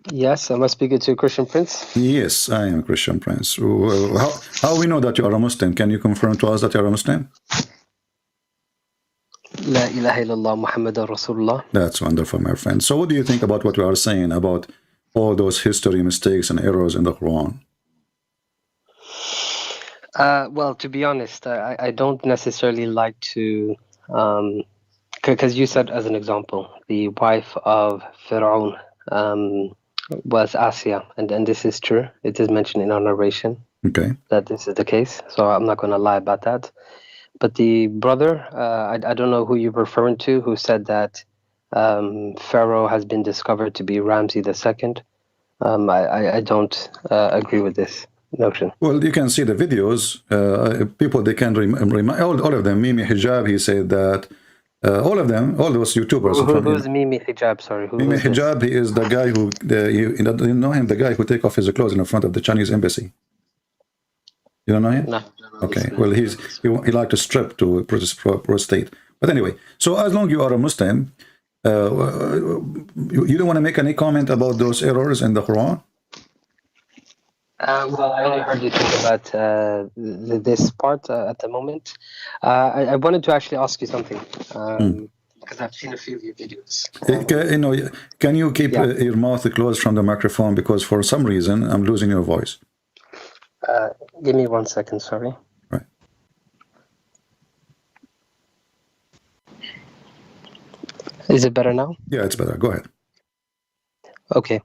Yes, am I speaking to Christian Prince? Yes, I am a Christian Prince. How we know that you are a Muslim? Can you confirm to us that you are a Muslim? La ilaha illallah Muhammadan Rasulullah. That's wonderful, my friend. So what do you think about what we are saying about all those history mistakes and errors in the Quran? Well, to be honest, I don't necessarily like to, because you said as an example, the wife of Pharaoh was Asiya, and this is true. It is mentioned in our narration Okay. that this is the case, so I'm not going to lie about that. But the brother, I don't know who you're referring to, who said that Pharaoh has been discovered to be Ramses II. I don't agree with this notion. Well, you can see the videos. People, they can remind all of them. Mimi Hijab, he said that. All of them, all those YouTubers. Who's Mimi Hijab? Sorry, Mimi Hijab, he is the guy who, you know him, the guy who take off his clothes in front of the Chinese embassy. You don't know him? No. Okay, well, he like to strip to prostate. But anyway, so as long as you are a Muslim, you don't want to make any comment about those errors in the Quran? Well, I only heard you talk about this part at the moment. I wanted to actually ask you something, because I've seen a few of your videos. Can you keep your mouth closed from the microphone, because for some reason I'm losing your voice. Give me 1 second, sorry. Right. Is it better now? Yeah, it's better. Go ahead. Okay.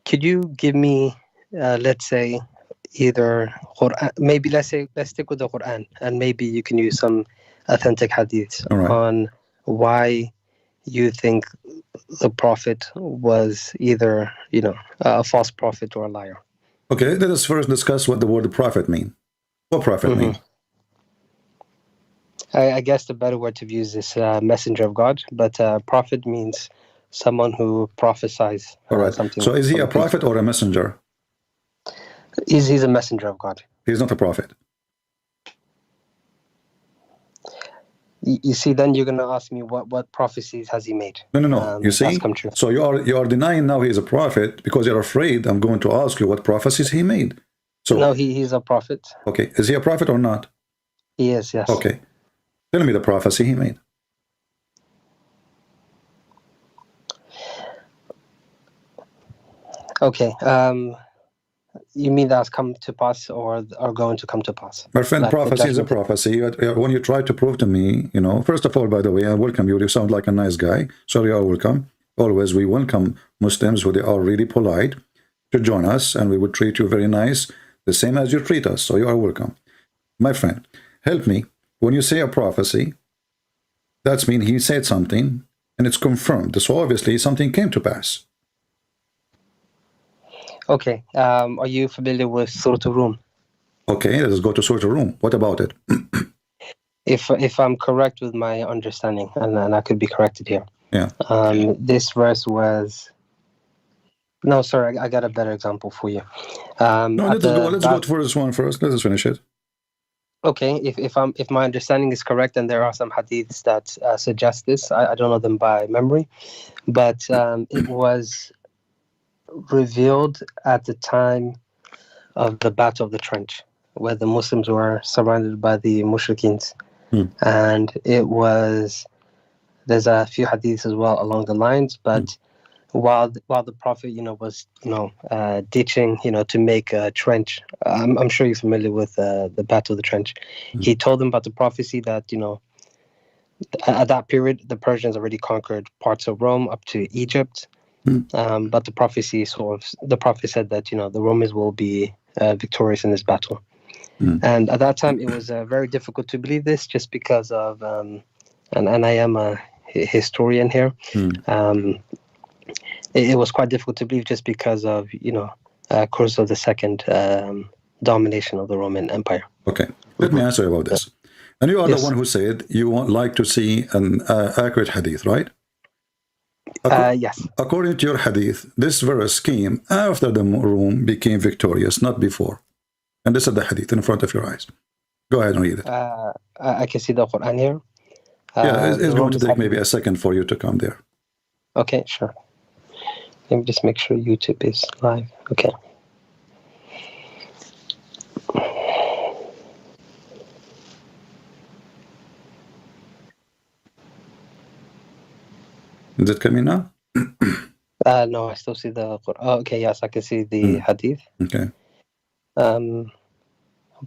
Could you give me, let's say, either Quran, maybe let's stick with the Quran, and maybe you can use some authentic hadiths on why you think the prophet was either, a false prophet or a liar. Okay, let us first discuss what the word prophet mean. What prophet mean? I guess the better word to use is messenger of God, but prophet means someone who prophesies something. So is he a prophet or a messenger? He's a messenger of God. He's not a prophet. You see, then you're going to ask me what prophecies has he made? No. You see, come true. So you are denying now he is a prophet because you're afraid I'm going to ask you what prophecies he made. So no, he's a prophet. Okay, is he a prophet or not? He is, yes. Okay, tell me the prophecy he made. Okay, you mean that's come to pass or are going to come to pass? My friend, prophecy is a prophecy. When you try to prove to me, first of all, by the way, I welcome you. You sound like a nice guy. So you are welcome. Always, we welcome Muslims who they are really polite to join us, and we would treat you very nice, the same as you treat us. So you are welcome. My friend, help me. When you say a prophecy, that means he said something, and it's confirmed. So obviously, something came to pass. Okay. Are you familiar with Surah Rum? Okay, let's go to Surah Rum. What about it? If I'm correct with my understanding, and I could be corrected here. Yeah. This verse was. No, sorry, I got a better example for you. No, let's go for this one first. Let's finish it. Okay, if my understanding is correct, and there are some hadiths that suggest this, I don't know them by memory, but it was revealed at the time of the Battle of the Trench, where the Muslims were surrounded by the Mushrikins. And there's a few hadiths as well along the lines, but while the Prophet, was, ditching, to make a trench, I'm sure you're familiar with the Battle of the Trench. He told them about the prophecy that, at that period, the Persians already conquered parts of Rome up to Egypt. But the prophet said that, the Romans will be victorious in this battle. And at that time, it was very difficult to believe this, just because of, and I am a historian here, it was quite difficult to believe just because of, Khosrow II domination of the Roman Empire. Okay, let me answer about this. And you are the one who said you would like to see an accurate hadith, right? Yes. According to your hadith, this verse came after the Rome became victorious, not before. And this is the hadith in front of your eyes. Go ahead and read it. I can see the Quran here. Yeah, it's going to take maybe a second for you to come there. Okay, sure. Let me just make sure YouTube is live. Okay. Is it coming now? No, I still see the. Oh, okay, yes, I can see the hadith. Okay.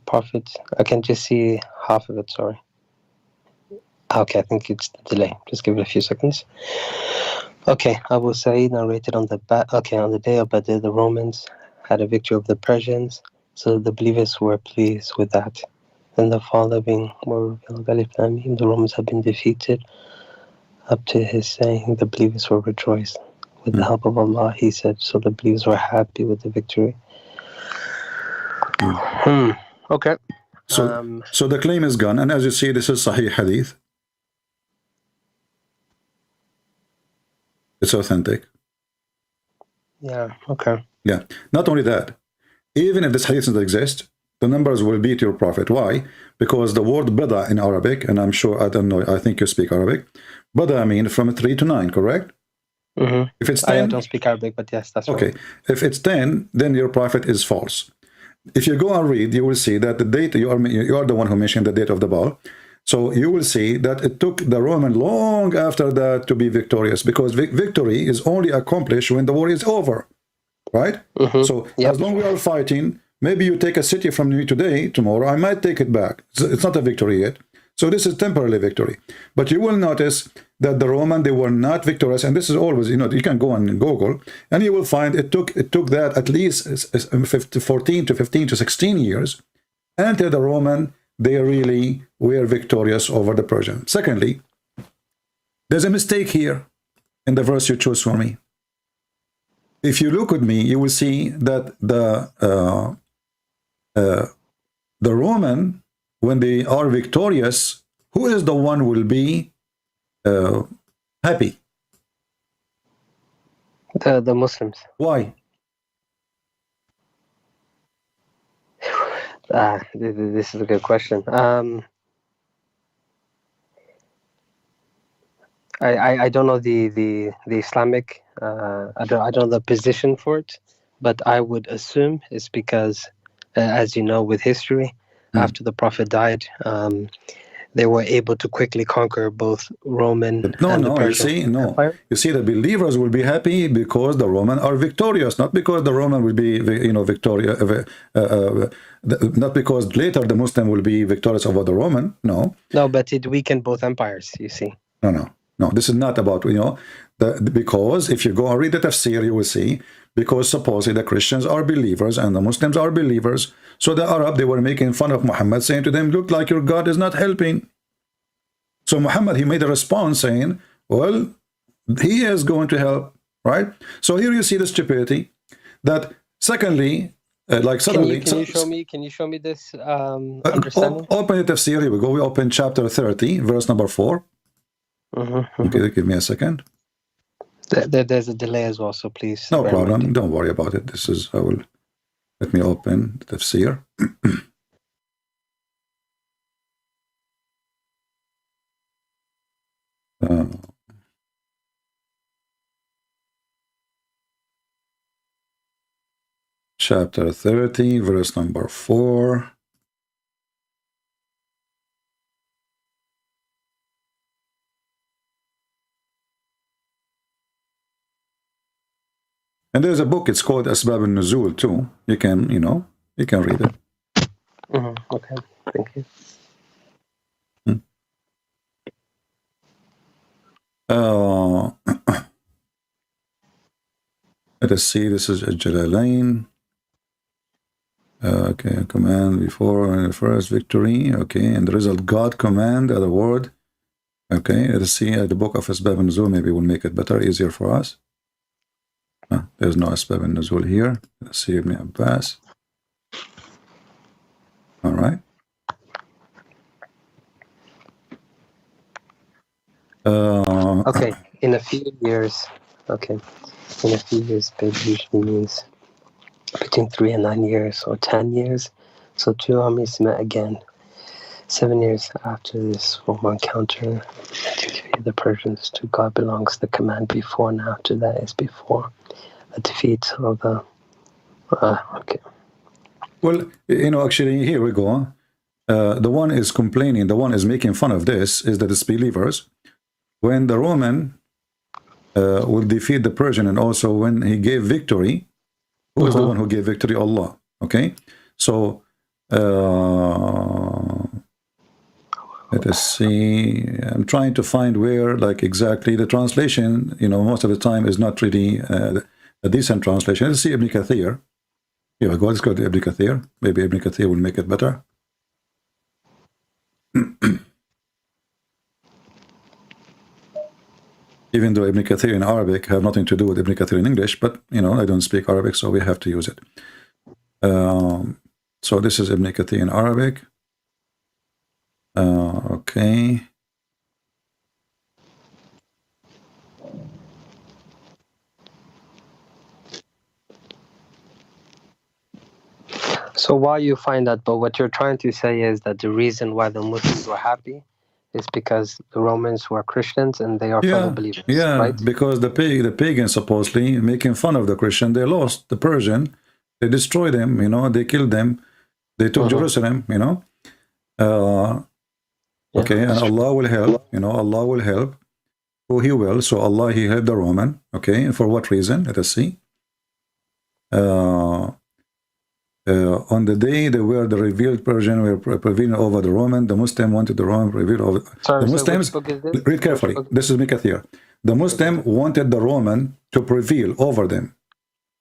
Prophet. I can just see half of it. Sorry. Okay, I think it's the delay. Just give it a few seconds. Okay, Abu Sa'id narrated on the on the day of Badr, the Romans had a victory over the Persians, so the believers were pleased with that. Then the following were revealed: Alif Lam Mim, the Romans had been defeated. Up to his saying, the believers were rejoiced. With the help of Allah, he said, so the believers were happy with the victory. Okay. So the claim is gone, and as you see, this is Sahih Hadith. It's authentic. Yeah, okay. Yeah. Not only that, even if this hadith doesn't exist, the numbers will beat your prophet. Why? Because the word bada in Arabic, and I'm sure, I don't know, I think you speak Arabic. Bada means from 3 to 9, correct? Mm-hmm. If it's 10, I don't speak Arabic, but yes, that's okay. right. If it's 10, then your prophet is false. If you go and read, you will see that the date, you are the one who mentioned the date of the ball. So you will see that it took the Roman long after that to be victorious, because victory is only accomplished when the war is over, right? Mm-hmm. So as long as we are fighting, maybe you take a city from me today, tomorrow, I might take it back. It's not a victory yet. So this is temporary victory. But you will notice that the Roman, they were not victorious. And this is always, you can go on Google and you will find it took that at least 14 to 15 to 16 years until the Roman, they really were victorious over the Persian. Secondly, there's a mistake here in the verse you chose for me. If you look at me, you will see that the Roman, when they are victorious, who is the one will be happy? The Muslims. Why? This is a good question. I don't know the Islamic. I don't know the position for it, but I would assume it's because, as you know, with history, after the Prophet died, they were able to quickly conquer both Roman and the Persian Empire. You see, the believers will be happy because the Roman are victorious, not because the Roman will be, victorious, not because later the Muslim will be victorious over the Roman. No, but it weakened both empires. You see. No, this is not about, because if you go and read the tafsir, you will see, because supposedly the Christians are believers and the Muslims are believers. So the Arab, they were making fun of Muhammad, saying to them, look like your God is not helping. So Muhammad, he made a response saying, well, he is going to help, right? So here you see the stupidity that secondly, suddenly... Can you show me this understanding? Open the tafsir, here we go. We open chapter 30, verse number 4. Okay, give me a second. There's a delay as well, so please. No problem. Don't worry about it. Let me open the tafsir. Chapter 30, verse number 4. And there's a book, it's called Asbab al-Nuzul too. You can, you can read it. Okay, thank you. Let us see, this is Jalalain. Okay, command before first victory. Okay, and the result, God command, other word. Okay, let us see the book of Asbab al-Nuzul. Maybe will make it better, easier for us. There's no Asbab al-Nuzul here. Let's see, Ibn Abbas. All right. Okay, in a few years. Okay, in a few years, baby usually means between 3 and 9 years, or 10 years. So two armies met again 7 years after this formal encounter. forgive the Persians. To God belongs the command before and after that is before the defeat of the... okay. Well, you know, actually, here we go. The one is complaining, the one is making fun of this, is the disbelievers. When the Roman will defeat the Persian, and also when he gave victory, who is the one who gave victory? Allah. Okay? So, let us see. I'm trying to find where, like, exactly the translation, you know, most of the time is not really a decent translation. Let's see Ibn Kathir. Here we go. Let's go to Ibn Kathir. Maybe Ibn Kathir will make it better. Even though Ibn Kathir in Arabic have nothing to do with Ibn Kathir in English, but, you know, I don't speak Arabic, so we have to use it. So this is Ibn Kathir in Arabic. Okay. So while you find that, but what you're trying to say is that the reason why the Muslims were happy is because the Romans were Christians and they are fellow believers, right? Because the pagans supposedly making fun of the Christian, they lost the Persian, they destroyed them, you know, they killed them, they took Jerusalem, you know. Okay, and Allah will help, you know, Allah will help who He will. So Allah, He helped the Roman, okay, and for what reason? Let us see. On the day they were the revealed Persian were prevailing over the Roman, the Muslim wanted the Roman revealed over the Muslims. Read carefully. This is Mikathir. The Muslim wanted the Roman to prevail over them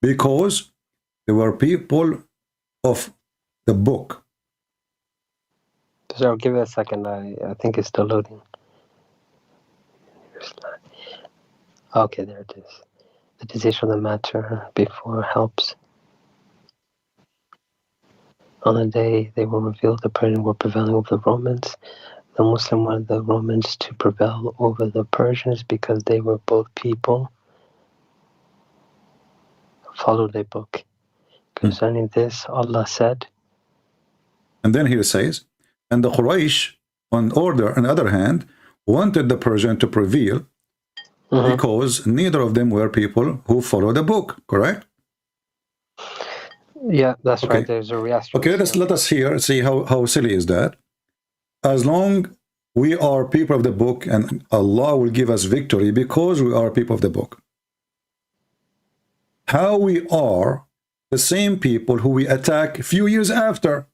because they were people of the book. So give it a second. I think it's still loading. Okay, there it is. The decision of the matter before helps. On the day they were revealed, the Persians were prevailing over the Romans. The Muslim wanted the Romans to prevail over the Persians because they were both people. Follow the book. Concerning this, Allah said. And then He says, and the Quraysh, on the other hand, wanted the Persian to prevail because neither of them were people who follow the book, correct? Yeah, that's right. There's a reaction. Okay, let us here see how silly is that. As long we are people of the book, and Allah will give us victory because we are people of the book. How we are the same people who we attack a few years after,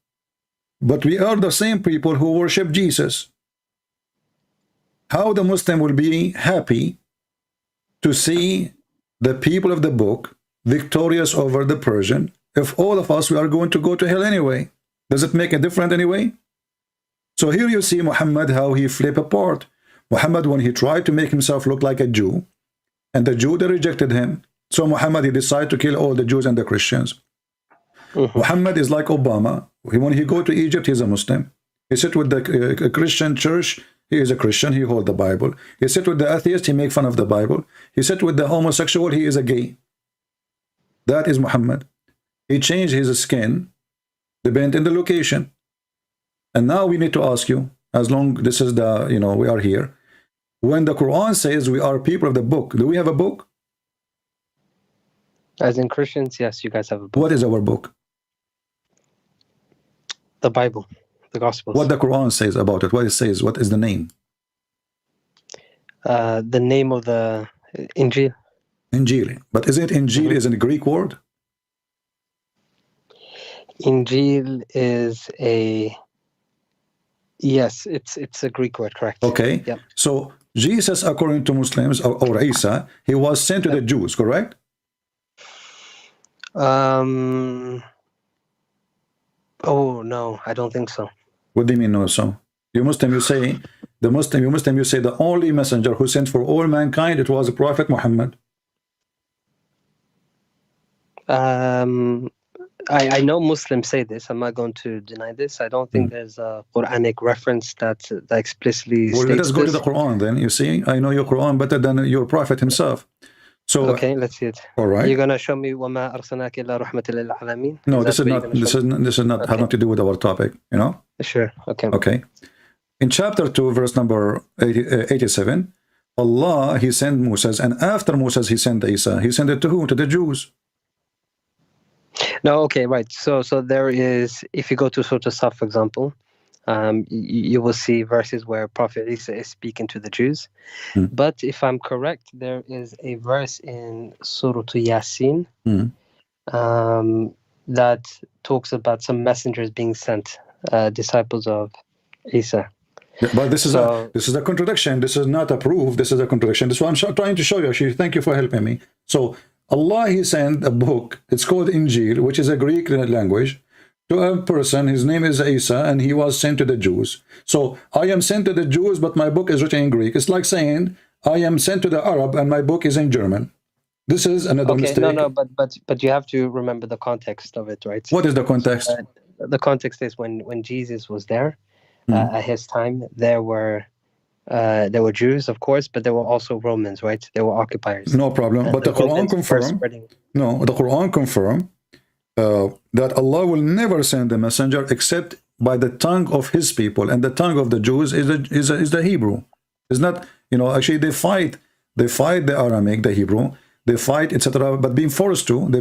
but we are the same people who worship Jesus. How the Muslim will be happy to see the people of the book victorious over the Persian, if all of us we are going to go to hell anyway? Does it make a difference anyway? So here you see Muhammad, how he flip apart. Muhammad, when he tried to make himself look like a Jew, and the Jew, they rejected him. So Muhammad, he decided to kill all the Jews and the Christians. Muhammad is like Obama. When he go to Egypt, he's a Muslim. He sit with the Christian church, he is a Christian, he hold the Bible. He sit with the atheist, he make fun of the Bible. He sit with the homosexual, he is a gay. That is Muhammad. He changed his skin, depending on the location. And now we need to ask you, as long this is the, you know, we are here. When the Quran says we are people of the book, do we have a book? As in Christians, yes, you guys have a book. What is our book? The Bible, the Gospels. What the Quran says about it, what it says, what is the name? The name of the Injil. Injil. But is it Injil is a Greek word? Injil is a... Yes, it's a Greek word, correct. Okay. Yep. So Jesus, according to Muslims, or Isa, he was sent to the Jews, correct? Oh no, I don't think so. What do you mean no? So you Muslim, you say the only messenger who sent for all mankind, it was the Prophet Muhammad. I know Muslims say this. I'm not going to deny this. I don't think there's a Quranic reference that explicitly states let us go this. to the Quran then. You see, I know your Quran better than your Prophet himself. So okay, let's see it. All right. You're gonna show me وَمَا أَرْسَلْنَاكَ إِلَّا رَحْمَةً لِلْعَالَمِينَ? No, this is not have nothing to do with our topic, you know? Sure. Okay. Okay. In chapter 2, verse number 87, Allah, he sent Moses, and after Moses, he sent Isa. He sent it to who? To the Jews. No, okay, right. So there is, if you go to Surah Saf, for example, you will see verses where Prophet Isa is speaking to the Jews. But if I'm correct, there is a verse in Surah Yasin that talks about some messengers being sent, disciples of Isa. But this is a contradiction. This is not a proof. This is a contradiction. This is what I'm trying to show you. Actually, thank you for helping me. So Allah, he sent a book. It's called Injil, which is a Greek language, to a person. His name is Isa, and he was sent to the Jews. So I am sent to the Jews, but my book is written in Greek. It's like saying I am sent to the Arab, and my book is in German. This is another mistake. No, but you have to remember the context of it, right? What is the context? The context is when Jesus was there. At his time, there were Jews, of course, but there were also Romans, right? They were occupiers. No problem. But the Quran confirmed. No, the Quran confirmed that Allah will never send a messenger except by the tongue of His people, and the tongue of the Jews is the Hebrew. It's not, actually they fight the Aramaic, the Hebrew, they fight, etc. But they've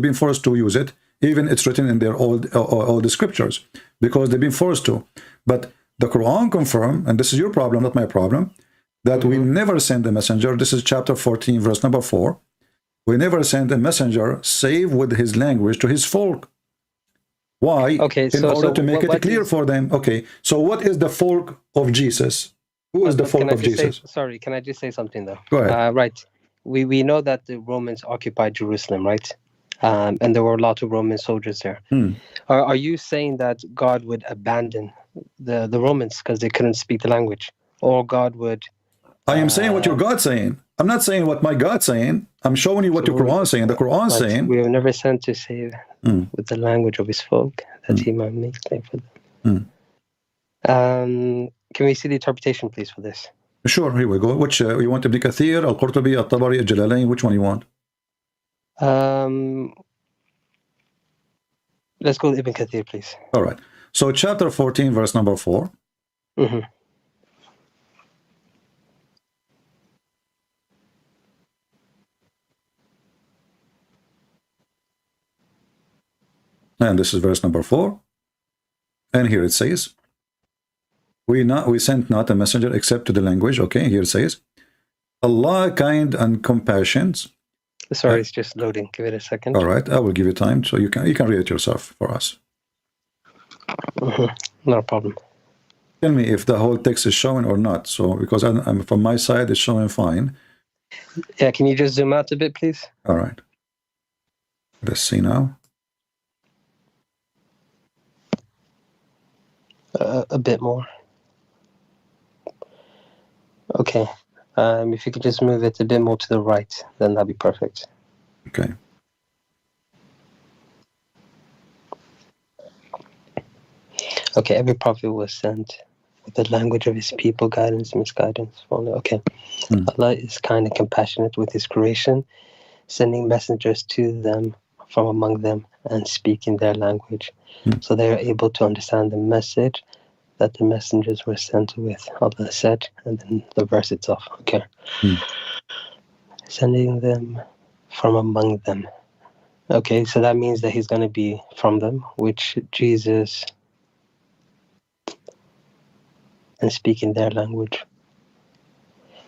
been forced to use it. Even it's written in their all the scriptures because they've been forced to. But the Quran confirmed, and this is your problem, not my problem, that we never send a messenger. This is chapter 14, verse number 4. We never send a messenger save with his language to his folk. Why? Okay, in order to make it clear for them. Okay, so what is the folk of Jesus? Who is the folk of Jesus? Sorry, can I just say something though? Go ahead. Right. We know that the Romans occupied Jerusalem, right? And there were a lot of Roman soldiers there. Are you saying that God would abandon the Romans because they couldn't speak the language? Or God would... I am saying what your God's saying. I'm not saying what my God's saying. I'm showing you what your Quran is saying. The Quran is saying... We were never sent to save with the language of his folk, that he might make clear for them. Can we see the interpretation, please, for this? Sure, here we go. Which, you want Ibn Kathir, Al-Qurtubi, Al-Tabari, Al-Jalalain? Which one you want? Let's go with Ibn Kathir, please. All right. So chapter 14, verse number 4. And this is verse number 4. And here it says, we sent not a messenger except to the language. Okay, here it says, Allah kind and compassionate. Sorry, it's just loading. Give it a second. All right, I will give you time so you can read it yourself for us. No problem. Tell me if the whole text is showing or not. So because I'm from my side, it's showing fine. Yeah, can you just zoom out a bit, please? All right. Let's see now. A bit more. Okay. If you could just move it a bit more to the right, then that'd be perfect. Okay. Okay, every prophet was sent with the language of his people, guidance, misguidance. Okay. Allah is kind and compassionate with his creation, sending messengers to them from among them and speaking their language. So they are able to understand the message that the messengers were sent with, Allah said, and then the verse itself. Okay. Sending them from among them. Okay, so that means that he's going to be from them, which Jesus, and speaking their language.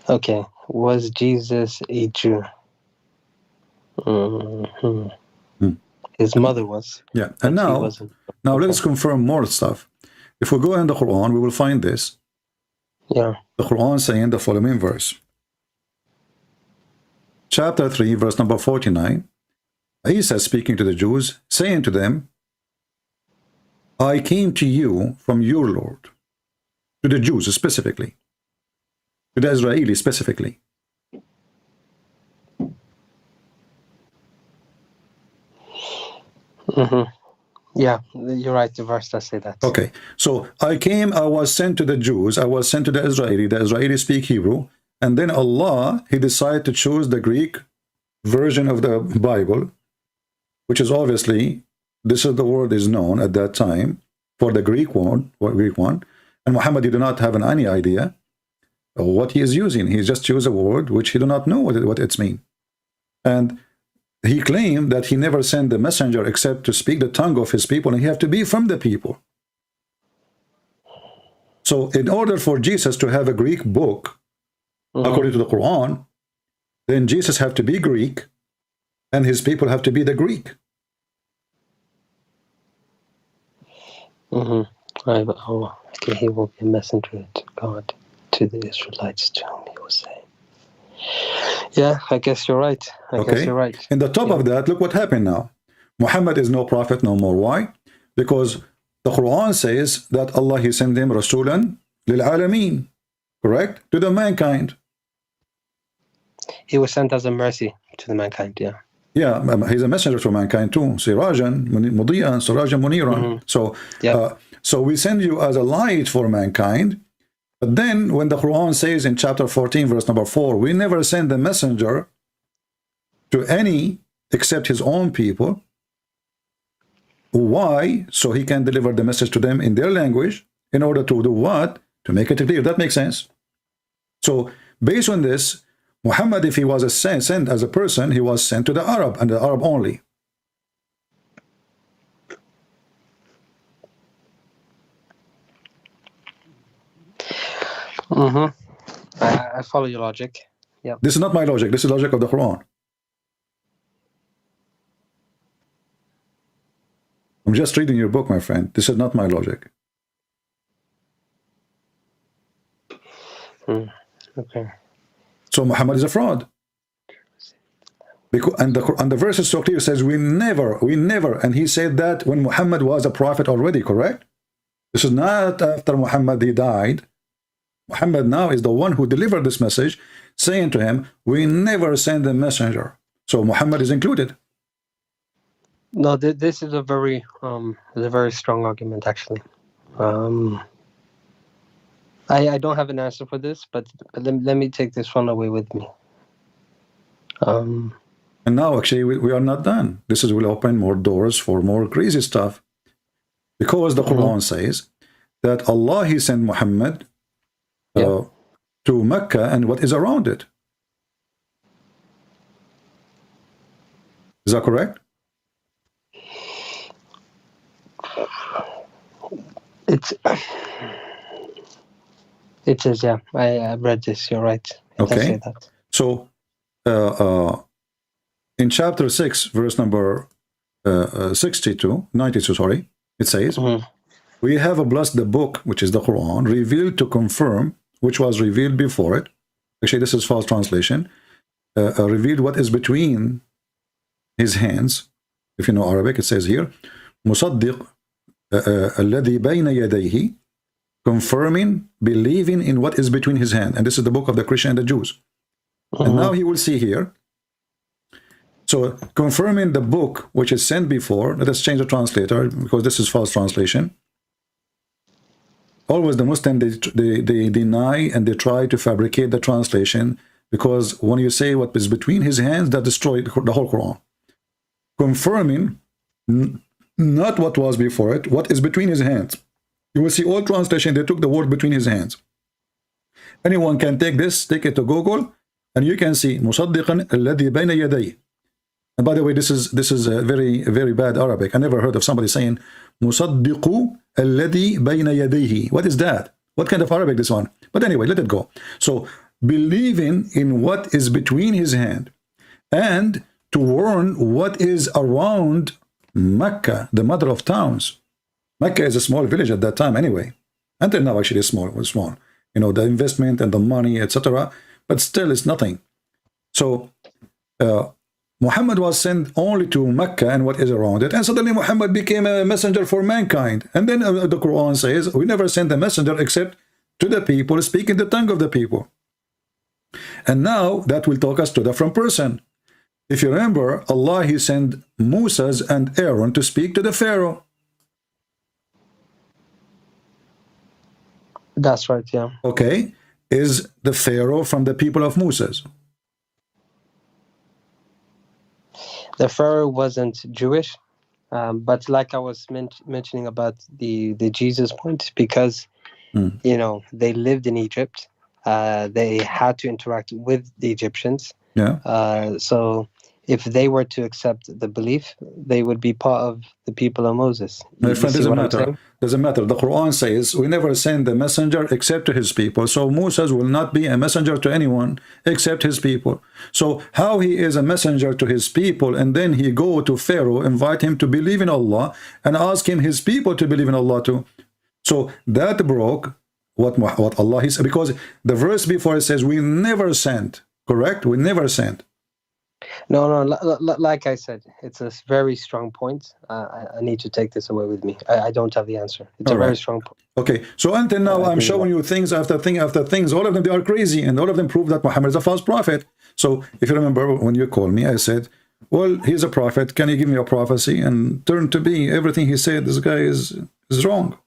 Okay, was Jesus a Jew? His mother was. Yeah, and now let us confirm more stuff. If we go in the Quran, we will find this. Yeah. The Quran saying the following verse. Chapter 3, verse number 49. Isa speaking to the Jews, saying to them, I came to you from your Lord. To the Jews specifically. To the Israelis specifically. Yeah, you're right. The verse does say that. Okay, so I was sent to the Jews, I was sent to the Israelis speak Hebrew, and then Allah, he decided to choose the Greek version of the Bible, which is obviously, this is the word is known at that time for the Greek one, and Muhammad did not have any idea. what he is using. He just used a word which he do not know what it's mean. And he claimed that he never sent the messenger except to speak the tongue of his people, and he have to be from the people. So in order for Jesus to have a Greek book, according to the Quran, then Jesus have to be Greek, and his people have to be the Greek. Okay, he will be a messenger to God, to the Israelites, to whom he will say. Yeah, I guess you're right. I guess you're right. In the top of that, look what happened now. Muhammad is no prophet no more. Why? Because the Quran says that Allah, he sent him Rasulan lil Alameen, correct? To the mankind. He was sent as a mercy to the mankind, yeah. Yeah, he's a messenger to mankind too. Sirajan Mudiyan, Sirajan Muniran. So we send you as a light for mankind. But then when the Quran says in chapter 14, verse number 4, we never send the messenger to any except his own people. Why? So he can deliver the message to them in their language in order to do what? To make it clear. That makes sense. So based on this, Muhammad, if he was sent as a person, he was sent to the Arab and the Arab only. I follow your logic. Yeah. This is not my logic. This is the logic of the Quran. I'm just reading your book, my friend. This is not my logic. Okay. So Muhammad is a fraud. Because, and the verse is so clear, it says, we never, and he said that when Muhammad was a prophet already, correct? This is not after Muhammad, he died. Muhammad now is the one who delivered this message, saying to him, we never send a messenger. So Muhammad is included. No, this is a very strong argument, actually. I don't have an answer for this, but let me take this one away with me. And now, actually, we are not done. This will open more doors for more crazy stuff. Because the Quran says that Allah, he sent Muhammad to Mecca and what is around it. Is that correct? It is, yeah. I read this. You're right. It does say that. So, in chapter 6, verse number 92, sorry, it says, we have blessed the book, which is the Quran, revealed to confirm, which was revealed before it. Actually, this is false translation. Revealed what is between his hands. If you know Arabic, it says here, مصدق الذي بين يديه, confirming, believing in what is between his hand. And this is the book of the Christian and the Jews. And now he will see here. So confirming the book which is sent before, let us change the translator because this is false translation. Always the Muslim, they deny and they try to fabricate the translation, because when you say what is between his hands, that destroys the whole Quran. Confirming not what was before it, what is between his hands. You will see all translation, they took the word between his hands. Anyone can take this, take it to Google, and you can see مصدقا الذي بين يديه. And by the way, this is a very bad Arabic. I never heard of somebody saying مصدق الذي بين يديه. What is that? What kind of Arabic this one? But anyway, let it go. So believing in what is between his hand and to warn what is around Mecca, the mother of towns. Mecca is a small village at that time anyway. Until now, actually, it's small. You know, the investment and the money, etc. But still, it's nothing. So, Muhammad was sent only to Mecca and what is around it. And suddenly, Muhammad became a messenger for mankind. And then the Quran says, we never sent a messenger except to the people, speaking the tongue of the people. And now, that will take us to the different person. If you remember, Allah, he sent Moses and Aaron to speak to the Pharaoh. That's right, yeah. Okay. Is the Pharaoh from the people of Moses? The Pharaoh wasn't Jewish, but like I was mentioning about the Jesus point, because, you know, they lived in Egypt, they had to interact with the Egyptians. Yeah. So if they were to accept the belief, they would be part of the people of Moses. My friend, see doesn't what I'm matter. saying? Doesn't matter. The Quran says we never send the messenger except to his people. So Moses will not be a messenger to anyone except his people. So how he is a messenger to his people, and then he go to Pharaoh, invite him to believe in Allah, and ask him his people to believe in Allah too. So that broke what Allah is, because the verse before it says we never sent. Correct? We never sent. No, like I said, it's a very strong point. I need to take this away with me. I don't have the answer. It's All a right. very strong point. Okay, so until now I'm showing you things after thing after things. All of them, they are crazy, and all of them prove that Muhammad is a false prophet. So if you remember when you called me, I said, well, he's a prophet. Can you give me a prophecy? And turned to be everything he said, this guy is wrong.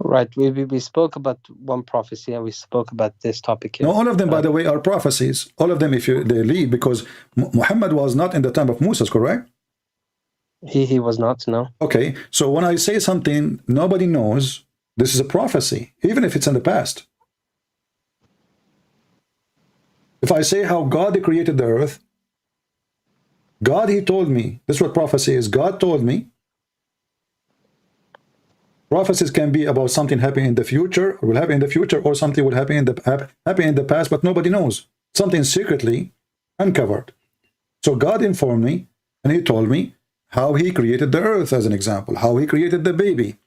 Right. We spoke about one prophecy, and we spoke about this topic here. No, all of them, by the way, are prophecies. All of them, if they lead, because Muhammad was not in the time of Moses, correct? He was not, no. Okay, so when I say something nobody knows, this is a prophecy, even if it's in the past. If I say how God created the earth, God, he told me, this is what prophecy is, God told me. Prophecies can be about something happening in the future, or will happen in the future, or something will happen in the past, but nobody knows. Something secretly uncovered. So God informed me, and he told me how he created the earth, as an example, how he created the baby.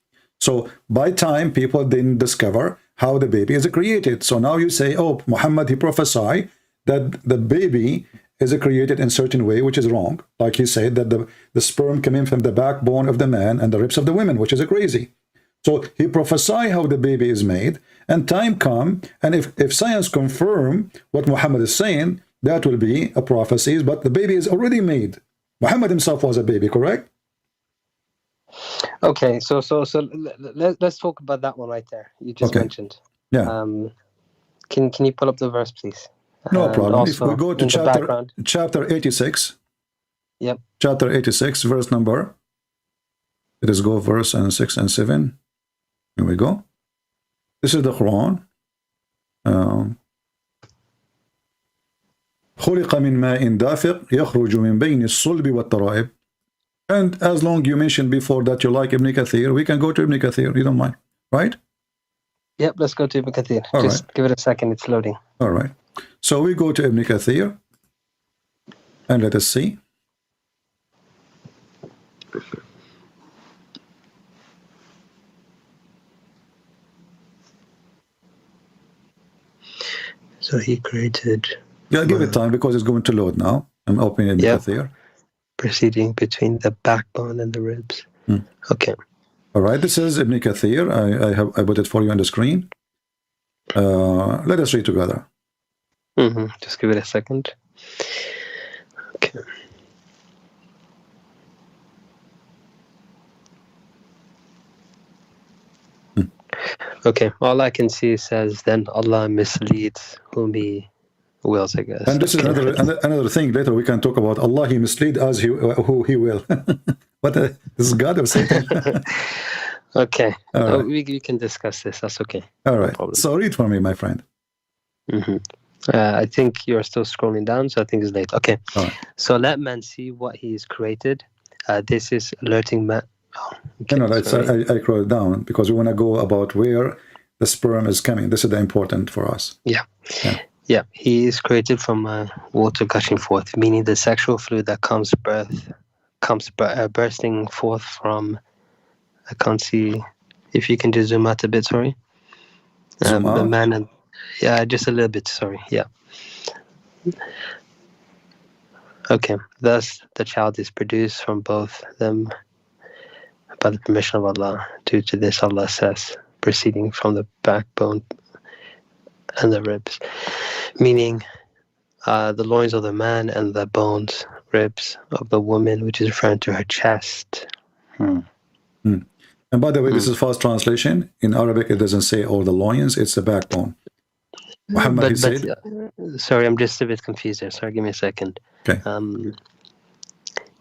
So by time, people didn't discover how the baby is created. So now you say, oh, Muhammad, he prophesied that the baby is created in a certain way, which is wrong. Like he said that the sperm came in from the backbone of the man and the ribs of the women, which is crazy. So he prophesied how the baby is made, and time come, and if science confirm what Muhammad is saying, that will be a prophecy, but the baby is already made. Muhammad himself was a baby, correct? Okay, so let's talk about that one right there. You just mentioned. Yeah. Can you pull up the verse, please? No problem. If we go to chapter 86. Yep. Chapter 86, verse number. Let us go verse 6 and 7. Here we go. This is the Quran. خلق من ماء دافق يخرج من بين الصلب والترائب. And as long you mentioned before that you like Ibn Kathir, we can go to Ibn Kathir. You don't mind, right? Yep, let's go to Ibn Kathir. Just give it a second, it's loading. All right. So we go to Ibn Kathir, and let us see. So he created... Yeah, give it time because it's going to load now. I'm opening Ibn Kathir. Proceeding between the backbone and the ribs. Okay. All right, this is Ibn Kathir. I put it for you on the screen. Let us read together. Just give it a second. Okay. Okay, all I can see says, then Allah misleads whom He wills, I guess. And this is another thing. Later we can talk about Allah. He mislead us who He will. But this is God or Satan? Okay, right. We can discuss this. That's okay. All right. No, so read for me, my friend. I think you're still scrolling down, so I think it's late. Okay. Right. So let man see what he has created. This is alerting man. Oh, okay, no, I scrolled down because we want to go about where the sperm is coming. This is the important for us. Yeah. He is created from water gushing forth, meaning the sexual fluid that comes bursting forth from. I can't see if you can just zoom out a bit. Sorry. Zoom out. The man and just a little bit. Sorry. Yeah. Okay. Thus, the child is produced from both them by the permission of Allah. Due to this, Allah says, proceeding from the backbone and the ribs, meaning the loins of the man and the bones, ribs of the woman, which is referring to her chest. And by the way, this is fast translation. In Arabic, it doesn't say all the loins; it's the backbone. Muhammad said. Sorry, I'm just a bit confused there. Sorry, give me a second. Okay.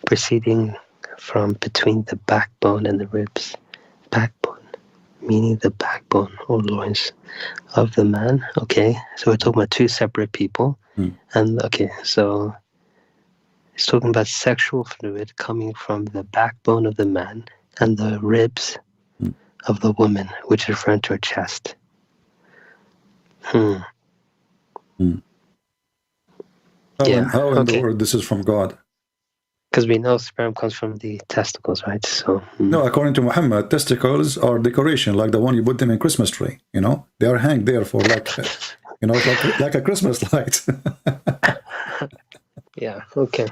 Proceeding from between the backbone and the ribs. Backbone, meaning the backbone or loins of the man. Okay, so we're talking about two separate people. And okay, so it's talking about sexual fluid coming from the backbone of the man and the ribs of the woman, which is referring to her chest. How in the world this is from God? Because we know sperm comes from the testicles, right? So no, according to Muhammad, testicles are decoration, like the one you put them in Christmas tree. You know, they are hanged there for like, you know, like a Christmas light. Yeah. Okay.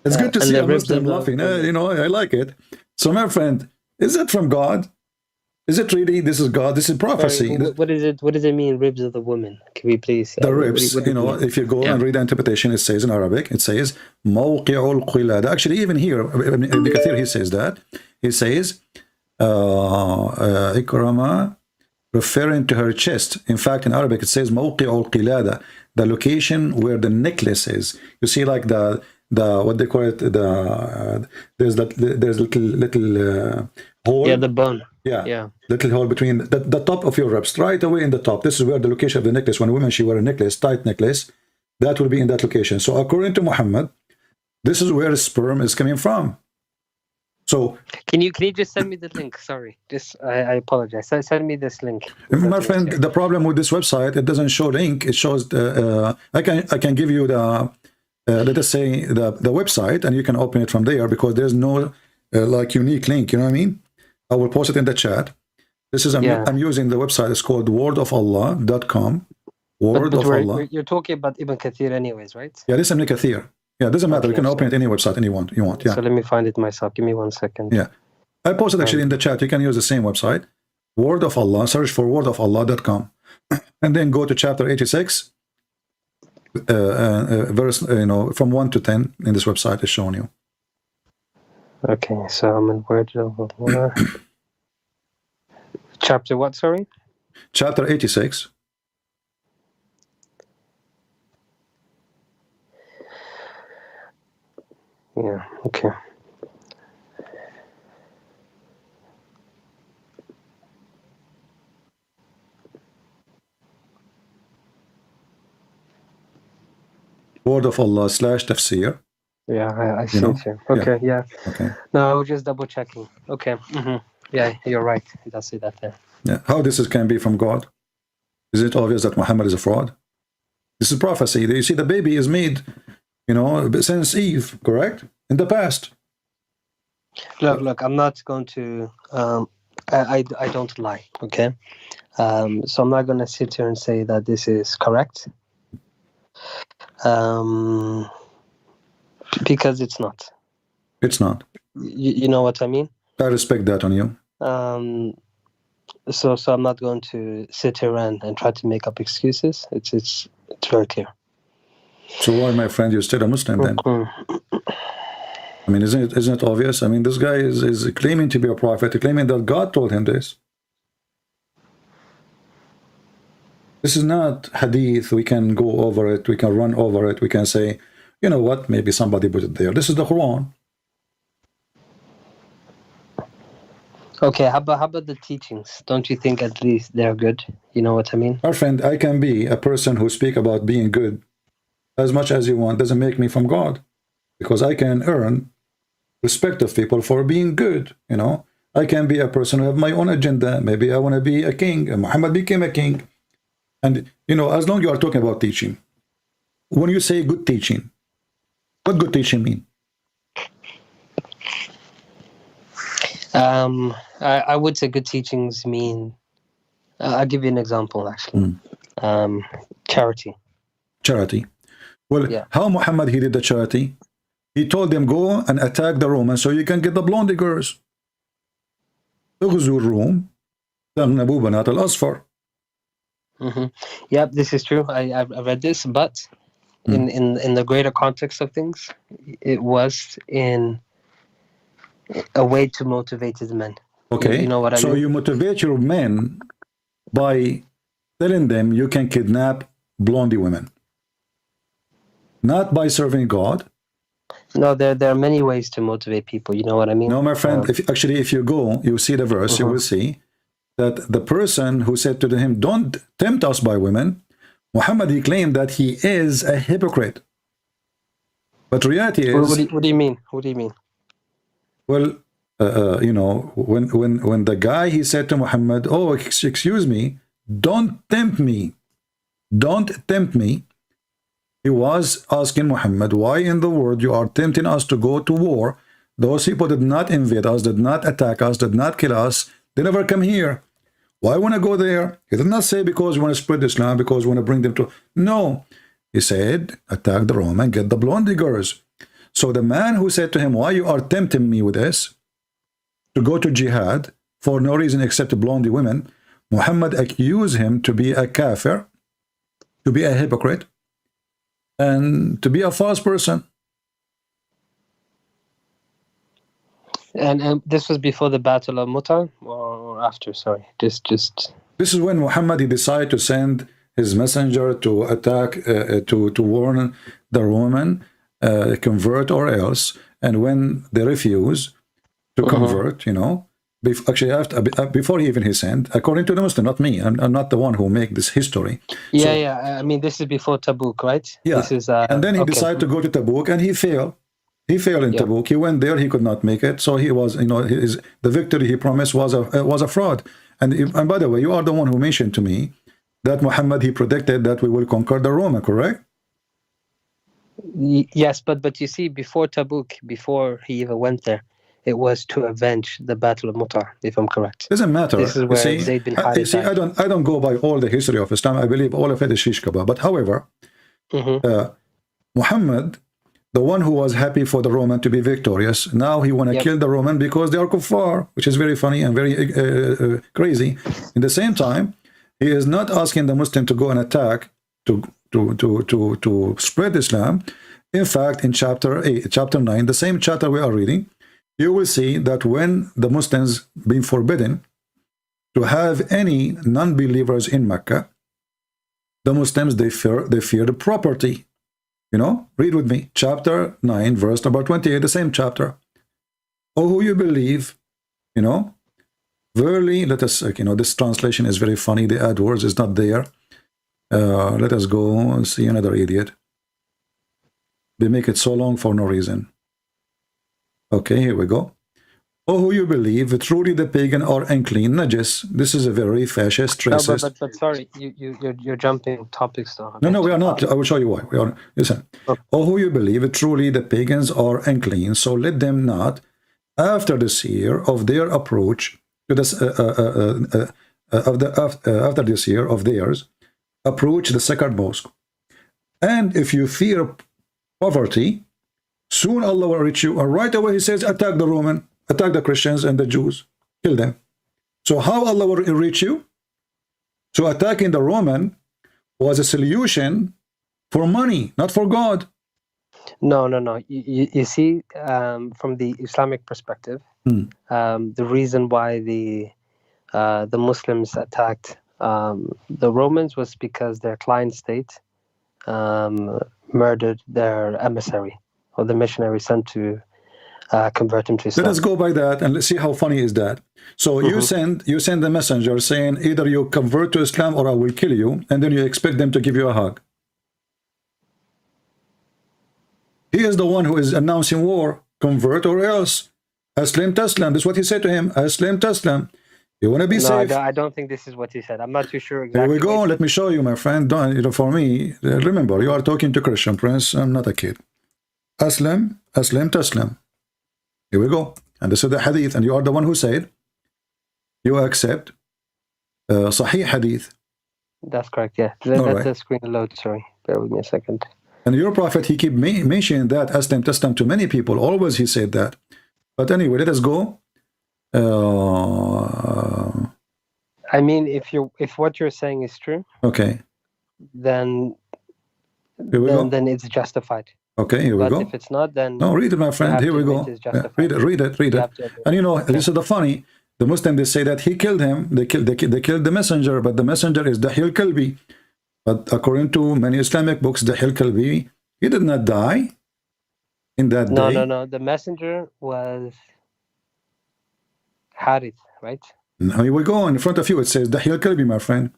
It's good to see a Muslim laughing. You know, I like it. So, my friend, is it from God? Is it really? This is God. This is prophecy. Sorry, what is it? What does it mean? Ribs of the woman? Can we please? The ribs. What you know, if you go and read the interpretation, it says in Arabic. It says موقع القلادة. Actually, even here, Ibn Kathir, he says that. He says إكرمة, referring to her chest. In fact, in Arabic, it says موقع القلادة, the location where the necklace is. You see, like the what they call it, there's little hole. Yeah, the bone. Yeah. Little hole between the top of your ribs, right away in the top. This is where the location of the necklace. When a woman, she wear a necklace, tight necklace, that will be in that location. So according to Muhammad, this is where sperm is coming from. So can you just send me the link? Sorry, just I apologize. Send me this link. My friend, the problem with this website, it doesn't show link. It shows I can give you the let us say the website, and you can open it from there, because there's no like unique link. You know what I mean? I will post it in the chat. This is I'm using the website. It's called wordofallah.com. Word of Allah. You're talking about Ibn Kathir anyways, right? Yeah, this is Ibn Kathir. Yeah, doesn't matter. You can open it any website you want. Yeah. So let me find it myself. Give me 1 second. Yeah. I posted actually in the chat. You can use the same website. Word of Allah. Search for wordofallah.com. And then go to chapter 86. Verse, from 1 to 10 in this website is showing you. Okay, so I'm in Word of Allah. Chapter what, sorry? Chapter 86. Yeah, okay. Word of Allah / tafsir. Yeah, I see it here. Okay, yeah. Okay. No, I was just double checking. Okay. Yeah, you're right. It does say that there. Yeah. How this can be from God? Is it obvious that Muhammad is a fraud? This is prophecy. You see, the baby is made, since Eve, correct? In the past. Look, I'm not going to I don't lie, okay? So I'm not going to sit here and say that this is correct. Because it's not. It's not. You know what I mean? I respect that on you. So I'm not going to sit here and try to make up excuses. It's very clear. So why, my friend, you're still a Muslim then? I mean, isn't it obvious? I mean, this guy is claiming to be a prophet, claiming that God told him this. This is not hadith. We can go over it. We can run over it. We can say, you know what? Maybe somebody put it there. This is the Quran. Okay, how about the teachings? Don't you think at least they're good? You know what I mean? Our friend, I can be a person who speak about being good as much as you want. Doesn't make me from God, because I can earn respect of people for being good. I can be a person who have my own agenda. Maybe I want to be a king. And Muhammad became a king. And, as long as you are talking about teaching, when you say good teaching, what good teaching mean? I would say good teachings mean, I'll give you an example, actually. Charity. Charity. Well, yeah. How Muhammad, he did the charity? He told them, go and attack the Romans so you can get the blondie girls. اغزوا الروم تغنبوا بنات الأصفر. Yeah, this is true. I read this, but in the greater context of things, it was in a way to motivate his men. Okay. You know what I mean? So you motivate your men by telling them you can kidnap blondie women, not by serving God. No, there are many ways to motivate people. You know what I mean? No, my friend. If you go, you see the verse. You will see that the person who said to him, don't tempt us by women, Muhammad, he claimed that he is a hypocrite. But reality is, what do you mean? What do you mean? well, you know, when the guy, he said to Muhammad, oh, excuse me, don't tempt me, don't tempt me. He was asking Muhammad, why in the world you are tempting us to go to war? Those people did not invade us, did not attack us, did not kill us. They never come here. Why want to go there? He did not say because you want to spread Islam, because you want to bring them to... No. He said, attack the Roman, get the blonde girls. So the man who said to him, why you are tempting me with this, to go to jihad, for no reason except blondie women, Muhammad accused him to be a kafir, to be a hypocrite, and to be a false person. And this was before the Battle of Mu'tah, or after? Sorry, just. This is when Muhammad, he decided to send his messenger to attack, to warn the Roman, convert or else. And when they refuse to convert, you know, actually after, before he sent, according to the Muslim, not me, I'm not the one who make this history. Yeah, so, yeah. I mean, this is before Tabuk, right? Yeah. This is, and then he decided to go to Tabuk, and he failed. He failed in Tabuk. He went there. He could not make it. So he was, you know, the victory he promised was a fraud. And by the way, you are the one who mentioned to me that Muhammad, he predicted that we will conquer the Roman, correct? Yes, but you see, before Tabuk, before he even went there, it was to avenge the Battle of Mu'tah, if I'm correct. Doesn't matter. This is where Zayd bin Harith died. I don't go by all the history of Islam. I believe all of it is shish kebab. But however, Muhammad, the one who was happy for the Roman to be victorious, now he want to kill the Roman because they are kuffar, which is very funny and very crazy. In the same time, he is not asking the Muslim to go and attack to spread Islam. In fact, in chapter 9, the same chapter we are reading, you will see that when the Muslims been forbidden to have any non-believers in Mecca, the Muslims, they fear the property. You know, read with me, chapter 9, verse number 28, the same chapter. Oh, who you believe, you know, verily, let us, you know, this translation is very funny. The AdWords is not there. Let us go and see another idiot. They make it so long for no reason. Okay, here we go. Oh, who you believe, truly the pagan are unclean, najis. This is a very fascist, racist. No, but sorry, you're jumping topics though. No, we are not. I will show you why. We are. Listen. Okay. Oh, who you believe, truly the pagans are unclean, so let them not, after this year of their approach to this, after this year of theirs, approach the sacred mosque. And if you fear poverty, soon Allah will reach you. And right away he says, attack the Roman, attack the Christians and the Jews, kill them. So how Allah will reach you? So attacking the Roman was a solution for money, not for God. No. You see, from the Islamic perspective, the reason why the Muslims attacked the Romans was because their client state murdered their emissary, or the missionary sent to convert him to Islam. Let us go by that and let's see how funny is that. So you send the messenger saying either you convert to Islam or I will kill you, and then you expect them to give you a hug. He is the one who is announcing war. Convert or else. Aslim taslam. That's what he said to him. Aslim taslam. You want to be safe? I don't think this is what he said. I'm not too sure exactly. Here we go. Let me show you, my friend. Don't, you know, for me, remember, you are talking to Christian Prince. I'm not a kid. Aslam taslam. Here we go. And this is the hadith. And you are the one who said you accept Sahih hadith. That's correct, yeah. Let the screen load, sorry. Bear with me a second. And your prophet, he keep mentioning that Aslam taslam to many people. Always he said that. But anyway, let us go. I mean, if what you're saying is true, okay, then it's justified. Okay, here we go. But if it's not, then no, read it, my friend. Here we go. Yeah, read it. And you know, this is the funny. The Muslims, they say that he killed him. They killed the messenger, but the messenger is Dahil Kalbi. But according to many Islamic books, Dahil Kalbi, he did not die in that day. No. The messenger was Harith, right? Now here we go in front of you. It says Dahil Kalbi, my friend.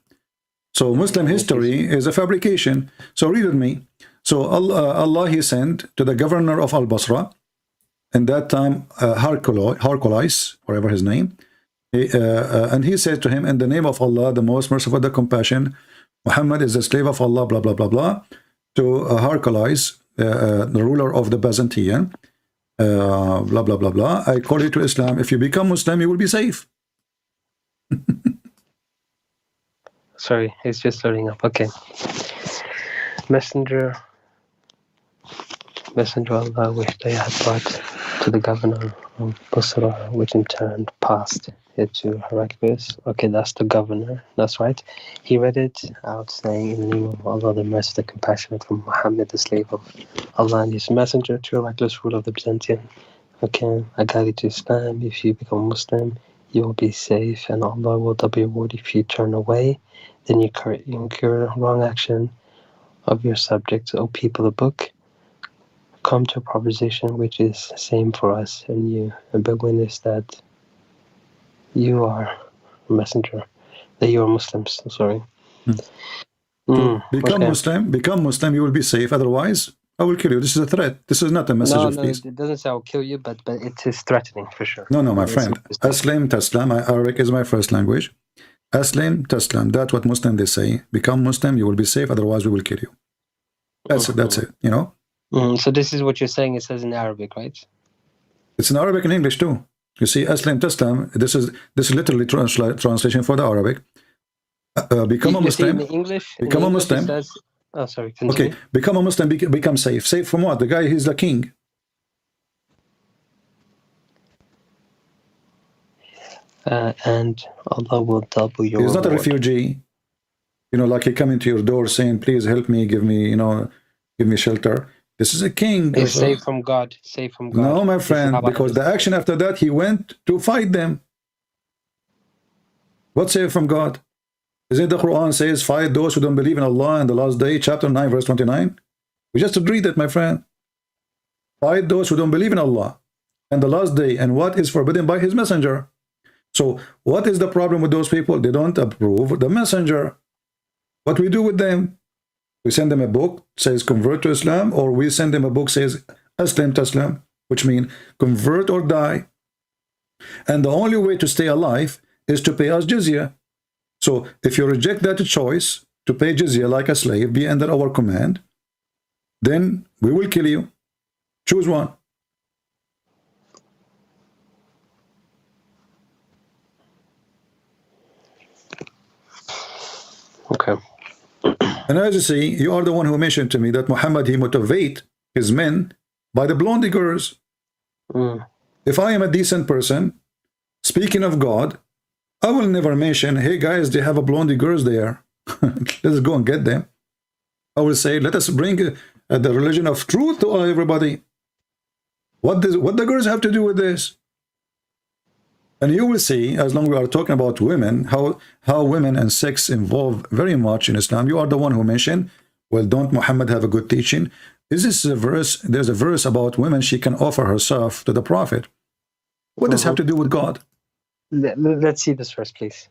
So Muslim history is a fabrication. So read with me. So Allah he sent to the governor of Al-Basra, and that time Hercules, whatever his name, and he said to him, in the name of Allah, the most merciful, the compassion, Muhammad is a slave of Allah, blah, blah, blah, blah, to Hercules, the ruler of the Byzantine, blah, blah, blah, blah. I call you to Islam. If you become Muslim, you will be safe. Sorry, it's just loading up. Okay. Messenger of Allah, which they had brought to the governor of Basra, which in turn passed it to Heraclius. Okay, that's the governor. That's right. He read it out, saying, in the name of Allah, the merciful, the compassionate, from Muhammad, the slave of Allah and his messenger, to Heraclius, ruler of the Byzantine. Okay, I guide you to Islam. If you become Muslim, you will be safe, and Allah will double your reward. If you turn away, then you incur wrong action of your subjects. O people of the book, come to a proposition which is the same for us and you, and bear witness that you are a messenger, that you are Muslims. Sorry. Become Muslim, you will be safe. Otherwise, I will kill you. This is a threat. This is not a message of peace. It doesn't say I'll kill you, but it is threatening for sure. No, my friend. Aslim Taslam. Arabic is my first language. Aslim Taslam. That's what Muslim they say. Become Muslim, you will be safe. Otherwise, we will kill you. That's it. You know. So this is what you're saying. It says in Arabic, right? It's in Arabic and English too. You see, Aslim Taslam. This is literally translation for the Arabic. Become a Muslim. In English, become a Muslim. Says, oh, sorry. Continue. Okay, become a Muslim. Become safe. Safe from what? The guy, he's the king. And Allah will double your He's not reward. a refugee. You know, like he come into your door saying, "Please help me, give me, give me shelter." This is a king. He's safe from God. Safe from God. No, my friend, because the action after that, he went to fight them. What's safe from God? Is it the Quran says, fight those who don't believe in Allah and the last day, chapter 9, verse 29? We just read it, my friend. Fight those who don't believe in Allah and the last day and what is forbidden by his messenger. So what is the problem with those people? They don't approve the messenger. What we do with them? We send them a book, says convert to Islam, or we send them a book, says Aslam Taslam, which means convert or die. And the only way to stay alive is to pay us jizya. So if you reject that choice to pay jizya like a slave, be under our command, then we will kill you. Choose one. Okay. And as you see, you are the one who mentioned to me that Muhammad, he motivate his men by the blonde girls. If I am a decent person, speaking of God, I will never mention, hey guys, they have a blondie girls there. Let's go and get them. I will say, let us bring the religion of truth to everybody. What the girls have to do with this? And you will see, as long as we are talking about women, how women and sex involve very much in Islam. You are the one who mentioned, well, don't Muhammad have a good teaching? Is this a verse? There's a verse about women, she can offer herself to the Prophet. What does this have to do with God? Let's see this verse, please.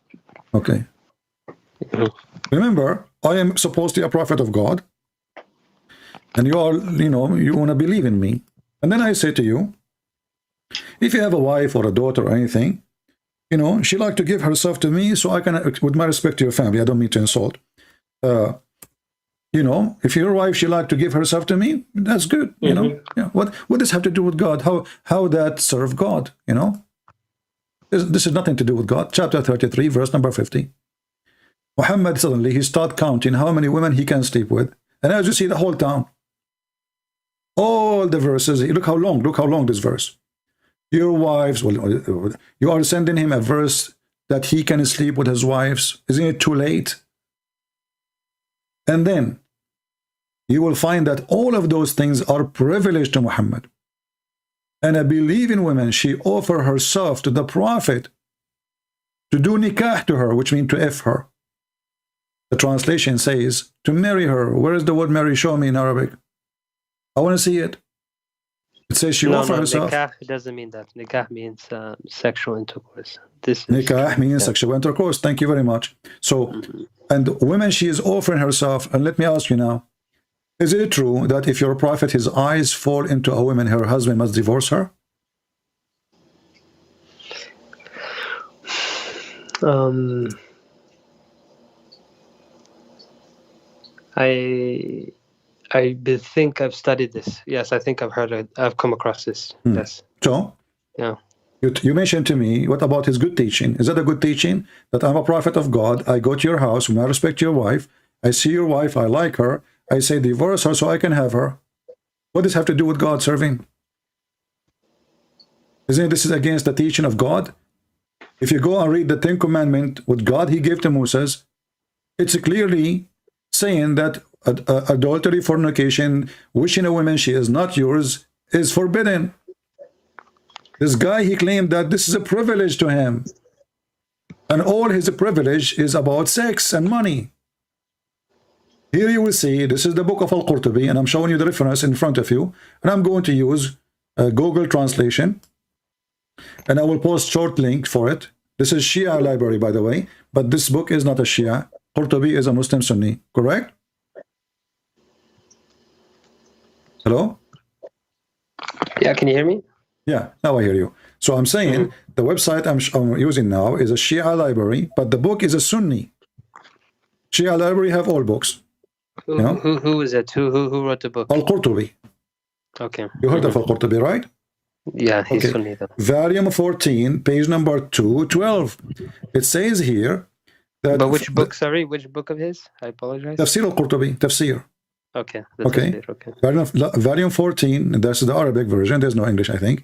Okay. Remember, I am supposed to be a prophet of God. And you are, you want to believe in me. And then I say to you, if you have a wife or a daughter or anything, she like to give herself to me so I can, with my respect to your family, I don't mean to insult. If your wife, she like to give herself to me, that's good. Yeah. What does this have to do with God? How that serve God? This has nothing to do with God. Chapter 33, verse number 50. Muhammad suddenly, he start counting how many women he can sleep with. And as you see, the whole town. All the verses, look how long this verse. Your wives, well, you are sending him a verse that he can sleep with his wives. Isn't it too late? And then you will find that all of those things are privileged to Muhammad. And a believing woman, she offer herself to the Prophet to do nikah to her, which means to F her. The translation says to marry her. Where is the word marry? Show me in Arabic. I want to see it. It says she No, offered no, herself. nikah doesn't mean that. Nikah means sexual intercourse. This is Nikah means yeah. sexual intercourse. Thank you very much. So, and women, she is offering herself. And let me ask you now, is it true that if you're a prophet, his eyes fall into a woman, her husband must divorce her? I think I've studied this. Yes, I think I've heard it. I've come across this. Yes. So, yeah. You mentioned to me, what about his good teaching? Is that a good teaching? That I'm a prophet of God, I go to your house, when I respect your wife, I see your wife, I like her, I say divorce her so I can have her. What does this have to do with God serving? Isn't this is against the teaching of God? If you go and read the Ten Commandments, what God he gave to Moses, it's clearly saying that adultery, fornication, wishing a woman she is not yours, is forbidden. This guy, he claimed that this is a privilege to him. And all his privilege is about sex and money. Here you will see, this is the book of Al-Qurtubi, and I'm showing you the reference in front of you. And I'm going to use Google translation. And I will post short link for it. This is Shia library, by the way. But this book is not a Shia. Qurtubi is a Muslim Sunni, correct? Hello? Yeah, can you hear me? Yeah, now I hear you. So I'm saying the website I'm using now is a Shia library, but the book is a Sunni. Shia library have all books. Who is it? Who wrote the book? Al-Qurtubi. Okay. You heard of Al-Qurtubi, right? Yeah, he's okay. Sunni though. Volume 14, page number 212. It says here that... But which book, sorry? Which book of his? I apologize. Tafsir Al-Qurtubi, Tafsir. Okay. Okay. Volume 14, that's the Arabic version. There's no English, I think.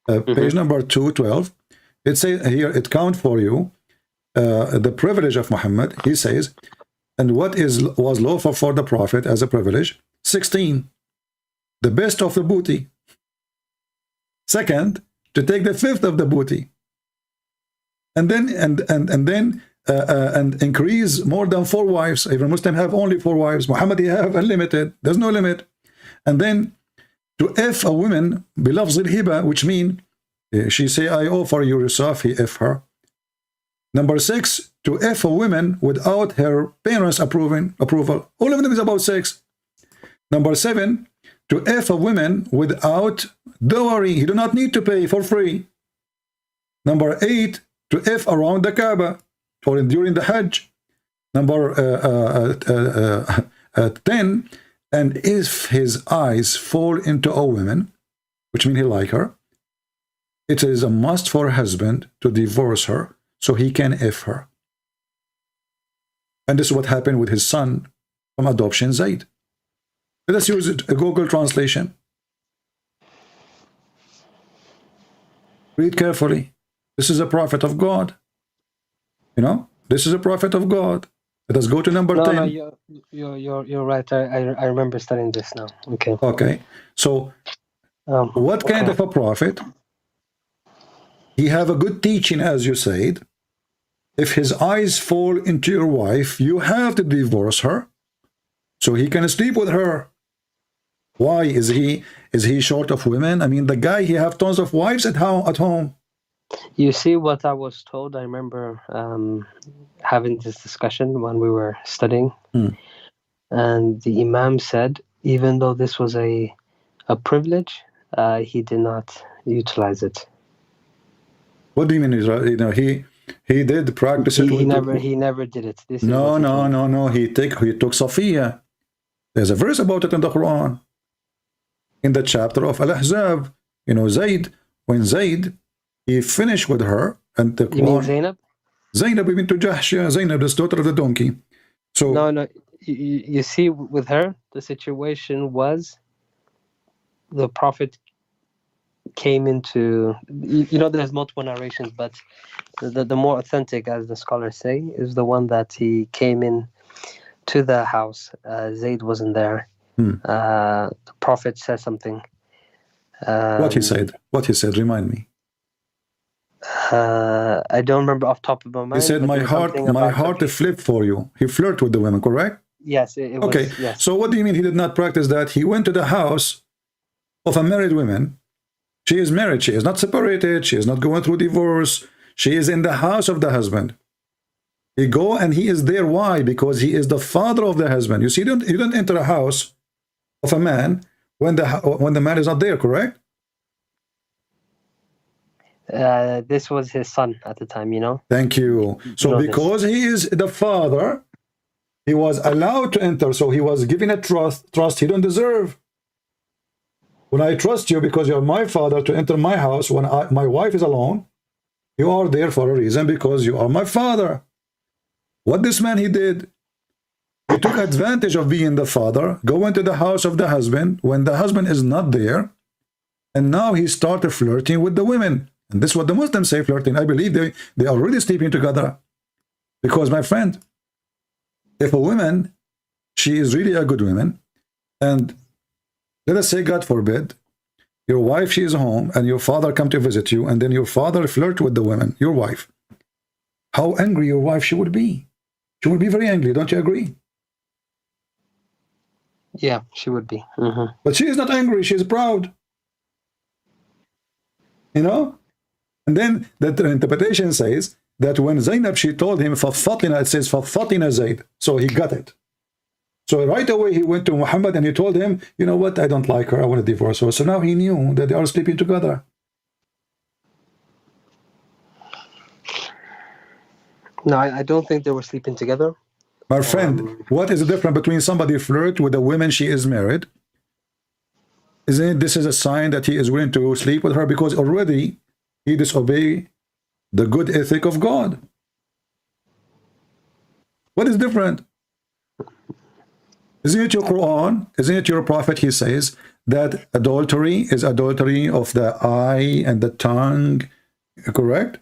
Page number 212. It says here, it counts for you the privilege of Muhammad. He says, and what was lawful for the Prophet as a privilege? 16. The best of the booty. Second, to take the fifth of the booty. And then and increase more than 4 wives. Even Muslim have only 4 wives. Muhammad, he have unlimited. There's no limit. And then to F a woman bilafz al-hiba, which mean she say, I offer you yourself, he F her. Number 6, to F a woman without her parents approval. All of them is about sex. Number 7, to F a woman without dowry. He do not need to pay for free. Number 8, to F around the Kaaba or during the Hajj. Number 10, and if his eyes fall into a woman, which means he like her, it is a must for a husband to divorce her so he can F her. And this is what happened with his son from adoption, Zayd. Let us use a Google translation. Read carefully. This is a prophet of God. You know, this is a prophet of God. Let us go to number 10. No, you're right. I remember studying this now. Okay. Okay. So, what kind of a prophet? He have a good teaching, as you said. If his eyes fall into your wife, you have to divorce her so he can sleep with her. Why is he short of women? I mean, the guy, he have tons of wives at home. You see what I was told? I remember having this discussion when we were studying. And the Imam said, even though this was a privilege, he did not utilize it. What do you mean? You know, he did practice it. He never did it. This no. He took Safiya. There's a verse about it in the Quran. In the chapter of Al-Ahzab, you know, when Zayd, he finished with her, and the Quran. You mean Zaynab? Zaynab ibn Jahsh, Zaynab, this daughter of the donkey. So no. You see, with her, the situation was the Prophet came into. You know, there's multiple narrations, but the more authentic, as the scholars say, is the one that he came in to the house. Zayd wasn't there. The Prophet said something. What he said? Remind me. I don't remember off top of my mind. He said, my heart flipped for you. He flirted with the women, correct? Yes, it was. Okay, yes. So what do you mean he did not practice that? He went to the house of a married woman, She is married. She is not separated. She is not going through divorce. She is in the house of the husband. He go and he is there. Why? Because he is the father of the husband. You see, you don't enter a house of a man when the man is not there, correct? This was his son at the time, you know. Thank you. So because he is the father, he was allowed to enter. So he was given a trust he don't deserve. When I trust you because you're my father to enter my house when my wife is alone, you are there for a reason because you are my father. What this man he did, he took advantage of being the father, go into the house of the husband when the husband is not there, and now he started flirting with the women. And this is what the Muslims say, flirting. I believe they are already sleeping together. Because, my friend, if a woman, she is really a good woman, and let us say, God forbid, your wife, she is home, and your father come to visit you, and then your father flirt with the woman, your wife. How angry your wife she would be. She would be very angry, don't you agree? Yeah, she would be. But she is not angry, she is proud. You know? And then the interpretation says that when Zaynab, she told him, فَفَطِنَ, it says, فَفَطِنَ Zayd. So he got it. So right away he went to Muhammad and he told him, you know what, I don't like her, I want to divorce her. So now he knew that they are sleeping together. No, I don't think they were sleeping together. My friend, what is the difference between somebody flirt with a woman she is married? Isn't it, this is a sign that he is willing to sleep with her because already he disobeyed the good ethic of God. What is different? Isn't it your Quran? Isn't it your prophet? He says that adultery is adultery of the eye and the tongue, correct?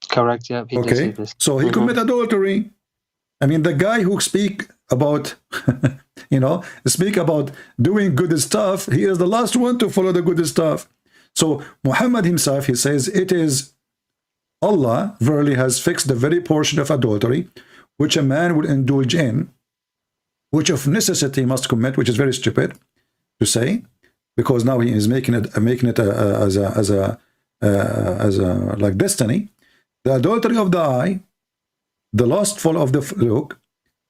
Correct, yeah. He did say Okay, this. so he commit adultery. I mean, the guy who speak about, you know, speak about doing good stuff, he is the last one to follow the good stuff. So Muhammad himself, he says, it is Allah verily has fixed the very portion of adultery which a man would indulge in, which of necessity must commit, which is very stupid to say, because now he is making it as a like destiny. The adultery of the eye, the lustful of the look,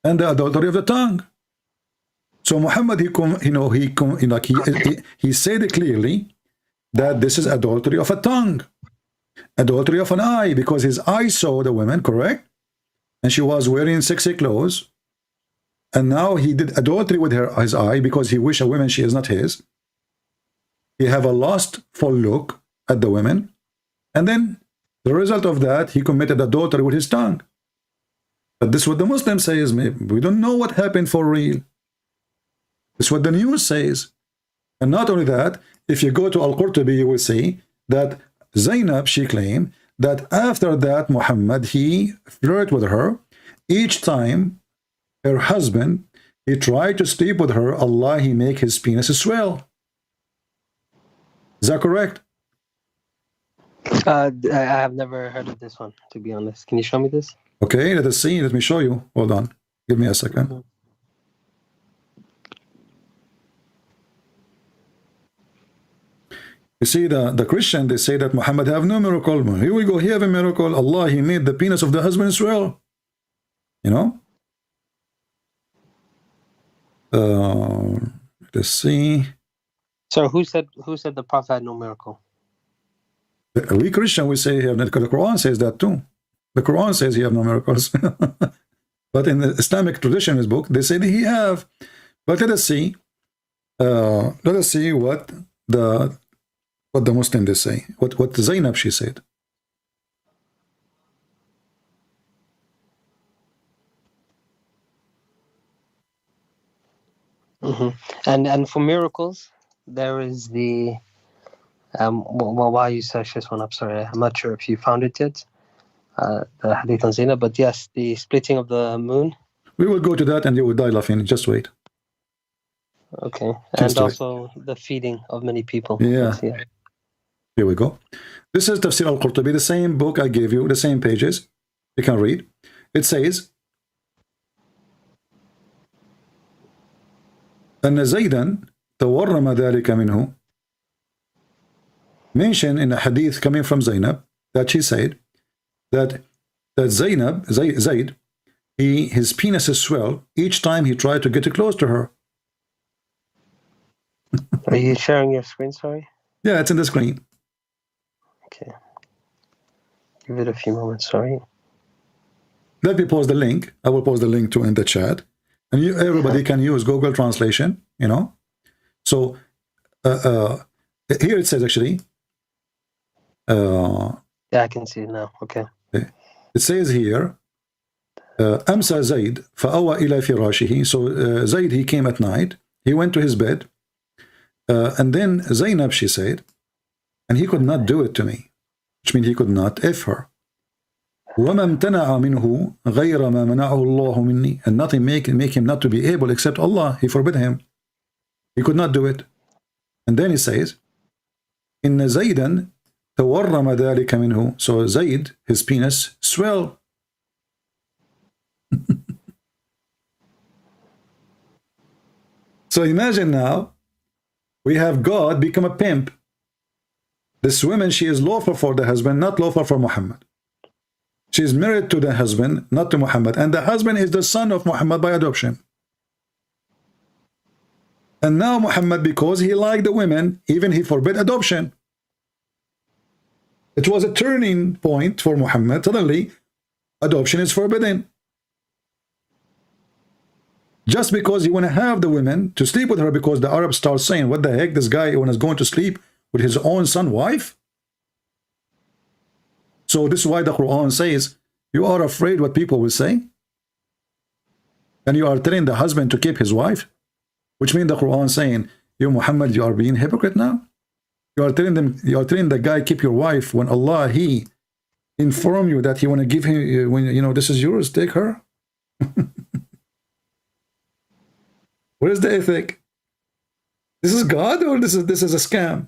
and the adultery of the tongue. So Muhammad, he said it clearly that this is adultery of a tongue, adultery of an eye, because his eye saw the woman, correct? And she was wearing sexy clothes. And now he did adultery with his eye because he wished a woman she is not his. He have a lustful look at the women. And then the result of that, he committed adultery with his tongue. But this is what the Muslims say is, we don't know what happened for real. This is what the news says. And not only that, if you go to Al-Qurtubi, you will see that Zaynab, she claimed that after that, Muhammad, he flirted with her. Each time her husband, he tried to sleep with her, Allah, he make his penis swell. Is that correct? I have never heard of this one, to be honest. Can you show me this? Okay, let us see. Let me show you. Hold on. Give me a second. You see, the Christian, they say that Muhammad have no miracle. Here we go. He have a miracle. Allah, he made the penis of the husband swell. You know? Let's see. So who said the Prophet had no miracle? We Christian, we say he have, because the Quran says that too. The Quran says he have no miracles. But in the Islamic tradition, his book, they say that he have. But let us see. Let us see what the Muslim they say. What Zaynab she said. And for miracles, there is the well, while you search this one up, sorry, I'm not sure if you found it yet. The Hadith on Zaynab, but yes, the splitting of the moon. We will go to that and you will die laughing. Just wait. Okay. Just and also the feeding of many people. Yeah. Here we go. This is Tafsir al-Qurtubi, the same book I gave you, the same pages. You can read. It says, أن زيدا تورم ذلك منه. mentioned in a hadith coming from Zaynab that she said that Zaynab, Zayd, his penis is swell each time he tried to get close to her. Are you sharing your screen, sorry? Yeah, it's in the screen. Okay. Give it a few moments, sorry. Let me post the link. I will post the link too in the chat. And everybody can use Google Translation, you know. So here it says actually. Yeah, I can see it now. Okay. It says here, Amsa Zayd fa'awa ila firashihi. So Zayd, he came at night. He went to his bed. And then Zaynab, she said, and he could not do it to me, which means he could not F her. وَمَا امْتَنَعَ مِنْهُ غَيْرَ مَا مَنَعَهُ اللَّهُ مِنِّي. And nothing make him not to be able except Allah. He forbid him. He could not do it. And then he says, إِنَّ زَيْدًا تَوَرَّمَ ذَلِكَ مِنْهُ. So Zayd, his penis, swell. So imagine now, we have God become a pimp. This woman, she is lawful for the husband, not lawful for Muhammad. She is married to the husband, not to Muhammad. And the husband is the son of Muhammad by adoption. And now Muhammad, because he liked the women, even he forbid adoption. It was a turning point for Muhammad. Suddenly, adoption is forbidden. Just because you want to have the women to sleep with her, because the Arabs start saying, what the heck, this guy is going to sleep with his own son wife? So this is why the Quran says, you are afraid what people will say? And you are telling the husband to keep his wife? Which means the Quran saying, you Muhammad, you are being hypocrite now? You are telling the guy, keep your wife, when Allah, he inform you that he want to give him, when you know, this is yours, take her? Where is the ethic? This is God, or this is a scam?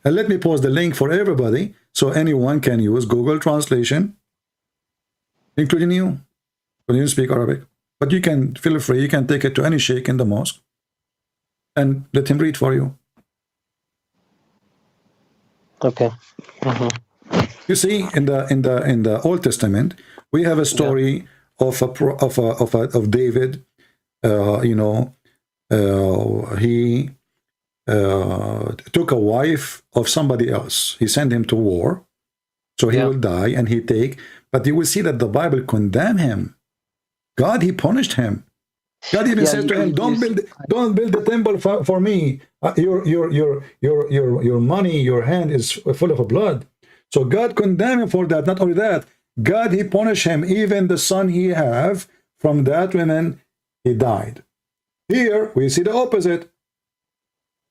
And let me post the link for everybody so anyone can use Google Translation, including you. When you speak Arabic. But you can feel free, you can take it to any sheikh in the mosque and let him read for you. Okay. You see, in the Old Testament, we have a story of David. You know, he took a wife of somebody else. He sent him to war, so he will die, and he take. But you will see that the Bible condemn him. God, he punished him. God even said to him, "Don't build the temple for me. Your money, your hand is full of blood." So God condemned him for that. Not only that, God, he punished him. Even the son he have from that woman, he died. Here we see the opposite.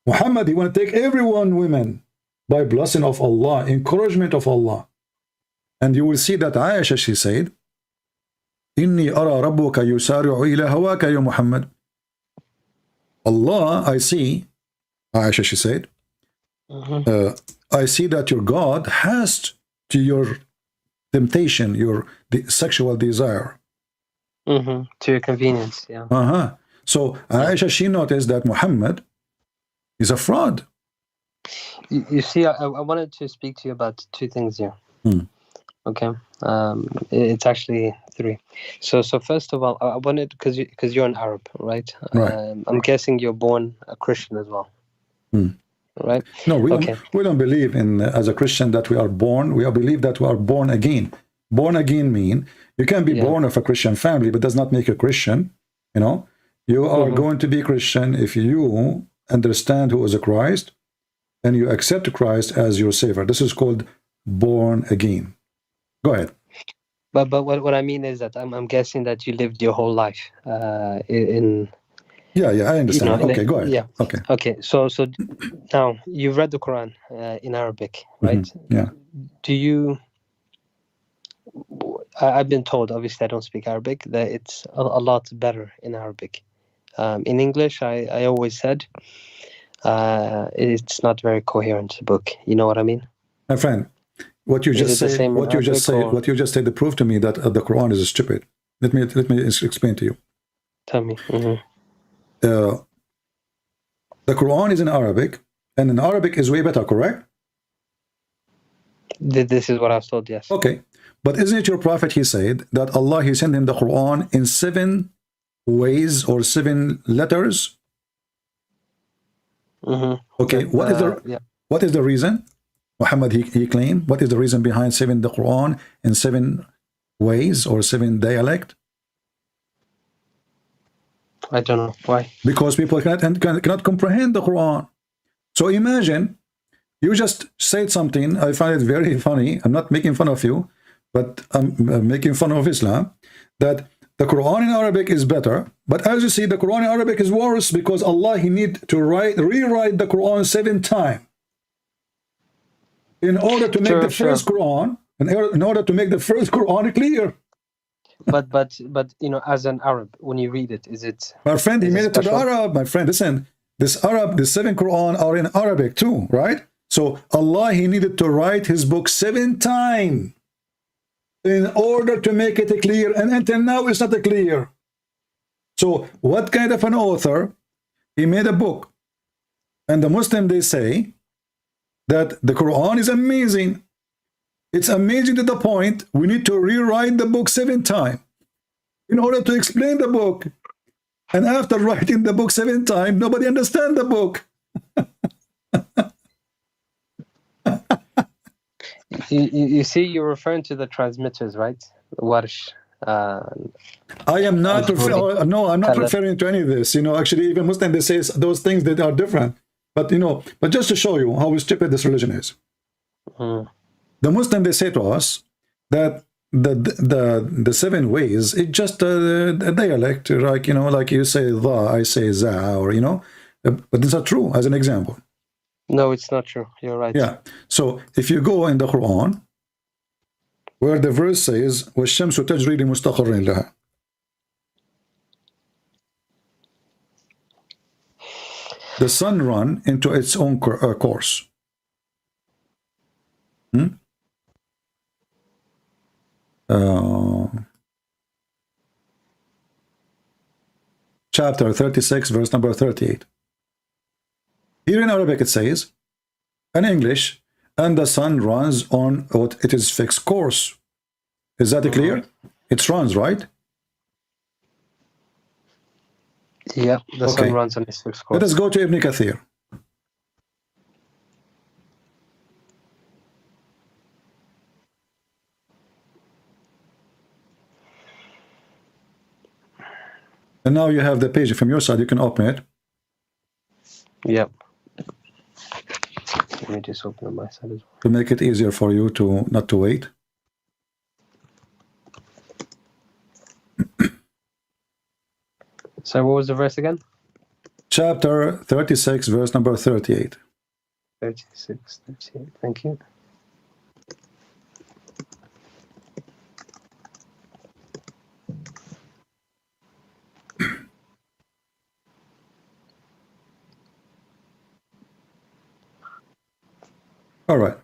Muhammad, he want to take everyone women by blessing of Allah, encouragement of Allah. And you will see that Aisha, she said, Inni ara rabbuka yusari'u ila hawaka ya Muhammad. Allah, I see, Aisha, she said, I see that your God has to your temptation, your sexual desire. To your convenience, So Aisha, she noticed that Muhammad is a fraud. You see, I wanted to speak to you about two things here. Okay, it's actually three. So first of all, I wanted, because you're an Arab, right? I'm guessing you're born a Christian as well, right? No, we don't believe in as a Christian that we are born. We believe that we are born again. Born again mean you can be born of a Christian family, but does not make you Christian. You know, you are going to be Christian if you understand who is a Christ and you accept Christ as your Savior. This is called born again. Go ahead. But what I mean is that I'm guessing that you lived your whole life in. Yeah, I understand. You know, okay, go ahead. Yeah. Okay. So now you've read the Quran in Arabic, right? Yeah. Do you? I've been told, obviously I don't speak Arabic, that it's a lot better in Arabic. In English, I always said it's not very coherent book. You know what I mean? My friend, what you just said, what you just said, prove to me that the Quran is stupid. Let me explain to you. Tell me. The Quran is in Arabic, and in Arabic is way better, correct? This is what I was told, yes. Okay, but isn't it your prophet, he said, that Allah, he sent him the Quran in 7 ways or 7 letters? Okay, what is the reason? Muhammad, he claimed, what is the reason behind 7 the Quran in 7 ways or 7 dialect? I don't know why. Because people cannot comprehend the Quran. So imagine, you just said something, I find it very funny, I'm not making fun of you, but I'm making fun of Islam, that the Quran in Arabic is better, but as you see, the Quran in Arabic is worse because Allah, he need to rewrite the Quran 7 times in order to make the first Quran, in order to make the first Quran clear. But you know, as an Arab, when you read it, is it? My friend, he made it to the Arab. My friend, listen, the 7 Quran are in Arabic too, right? So Allah, he needed to write his book 7 times in order to make it clear, and until now it's not clear. So what kind of an author? He made a book, and the Muslim, they say that the Quran is amazing. It's amazing to the point we need to rewrite the book 7 times in order to explain the book. And after writing the book 7 times, nobody understands the book. You see, you're referring to the transmitters, right? Warsh. I am not. No, I'm not referring to any of this. You know, actually, even Muslim, they say those things that are different. But you know, but just to show you how stupid this religion is. The Muslim, they say to us that the 7 ways, it's just a dialect, like, you know, like you say the, I say za, or, you know, but these are true, as an example. No, it's not true. You're right. Yeah. So if you go in the Quran, where the verse says, وَالشَّمْسُ تَجْرِي لِمُسْتَقَرٍ لَهَا, the sun run into its own course. Chapter 36, verse number 38. Here in Arabic it says, in English, and the sun runs on what it is fixed course. Is that clear? It runs, right? Yeah, the sun runs on its fixed course. Let us go to Ibn Kathir. And now you have the page from your side, you can open it. Yep. Let me just open on my side as well. To make it easier for you to not to wait. So what was the verse again? Chapter 36, verse number 38. 36, 38, thank you. All right.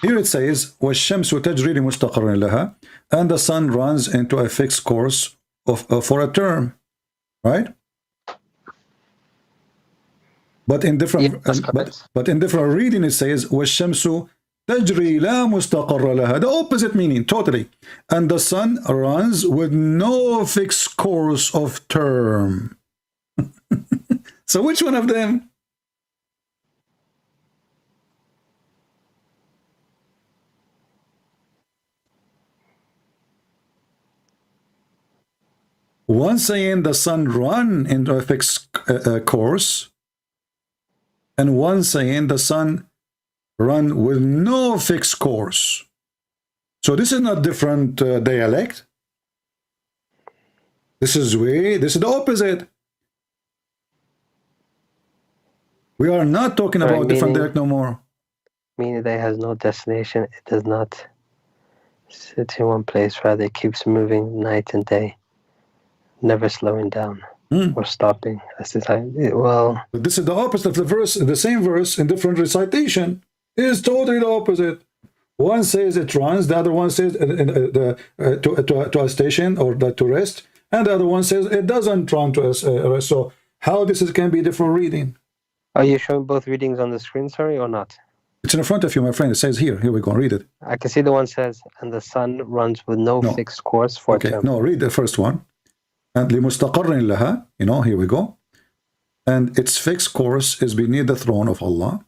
Here it says, وَالشَّمْسُ تَجْرِي لِمُسْتَقَرٍ لَهَا, and the sun runs into a fixed course for a term, right? But in different but in different reading it says, وَالشَّمْسُ تَجْرِي لَا مُسْتَقَرَّ لَهَا, the opposite meaning, totally. And the sun runs with no fixed course of term. So which one of them? One saying the sun run into a fixed course, and one saying the sun run with no fixed course. So this is not different dialect. This is the opposite. We are not talking about different dialect no more. Meaning that it has no destination. It does not sit in one place, rather it keeps moving night and day. Never slowing down or stopping. That's the time. Well, but this is the opposite of the verse. The same verse in different recitation is totally the opposite. One says it runs, the other one says to a station or to rest, and the other one says it doesn't run to a rest. So how this can be different reading? Are you showing both readings on the screen, sorry, or not? It's in front of you, my friend. It says here. Here we go. Read it. I can see the one says, and the sun runs with no fixed course for a term. No, read the first one. And لِمُسْتَقَرٍ لَهَا, here we go. And its fixed course is beneath the throne of Allah.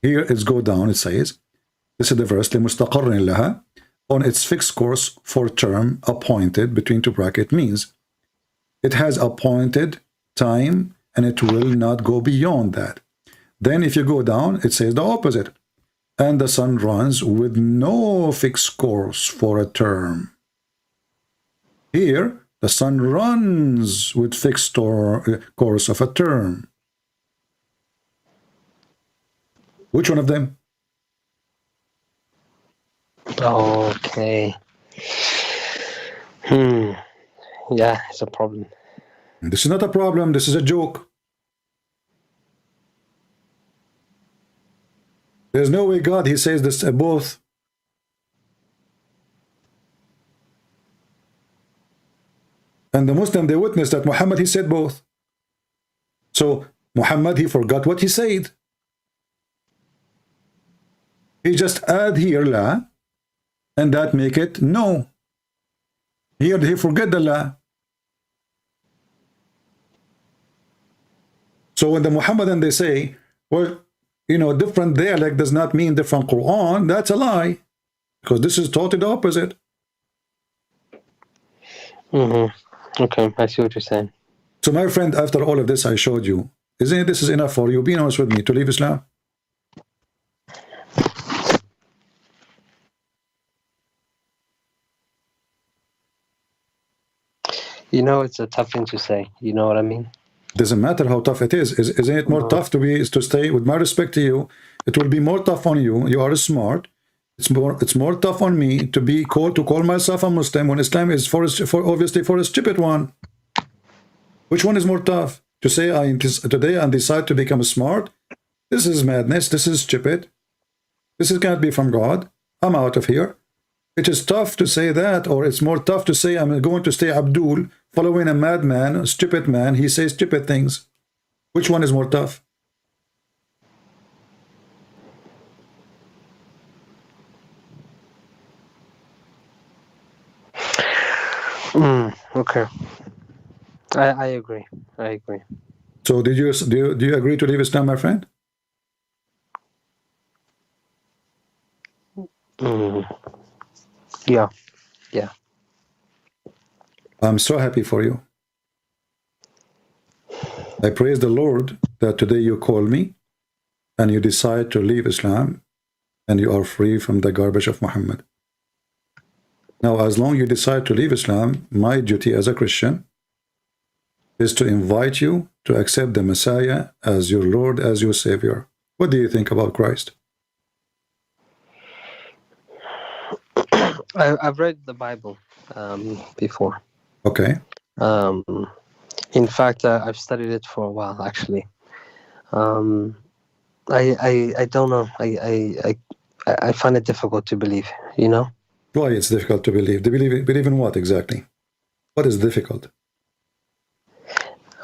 Here it's go down, it says, this is the verse, لِمُسْتَقَرٍ لَهَا, on its fixed course for term appointed, between two brackets, means it has appointed time and it will not go beyond that. Then if you go down, it says the opposite. And the sun runs with no fixed course for a term. Here, the sun runs with fixed course of a term. Which one of them? Okay. Yeah, it's a problem. This is not a problem. This is a joke. There's no way God, he says this both. And the Muslim, they witnessed that Muhammad, he said both. So Muhammad, he forgot what he said. He just add here la, and that make it no. Here he forget the la. So when the Muhammadan, they say, well, different dialect does not mean different Quran, that's a lie. Because this is totally the opposite. Okay, I see what you're saying. So my friend, after all of this I showed you, isn't it this is enough for you, being honest with me, to leave Islam? It's a tough thing to say. You know what I mean? Doesn't matter how tough it is. Isn't it more tough to stay? With my respect to you, it will be more tough on you. You are smart. It's more tough on me to call myself a Muslim when Islam is obviously for a stupid one. Which one is more tough? To say today I decide to become smart? This is madness. This is stupid. This can't be from God. I'm out of here. It is tough to say that, or it's more tough to say I'm going to stay Abdul, following a madman, a stupid man. He says stupid things. Which one is more tough? Okay. I agree. So do you agree to leave Islam, my friend? Yeah. I'm so happy for you. I praise the Lord that today you call me and you decide to leave Islam and you are free from the garbage of Muhammad. Now, as long as you decide to leave Islam, my duty as a Christian is to invite you to accept the Messiah as your Lord, as your Savior. What do you think about Christ? I've read the Bible before. Okay. In fact, I've studied it for a while, actually. I don't know. I find it difficult to believe, Why it's difficult to believe? Believe in what exactly? What is difficult?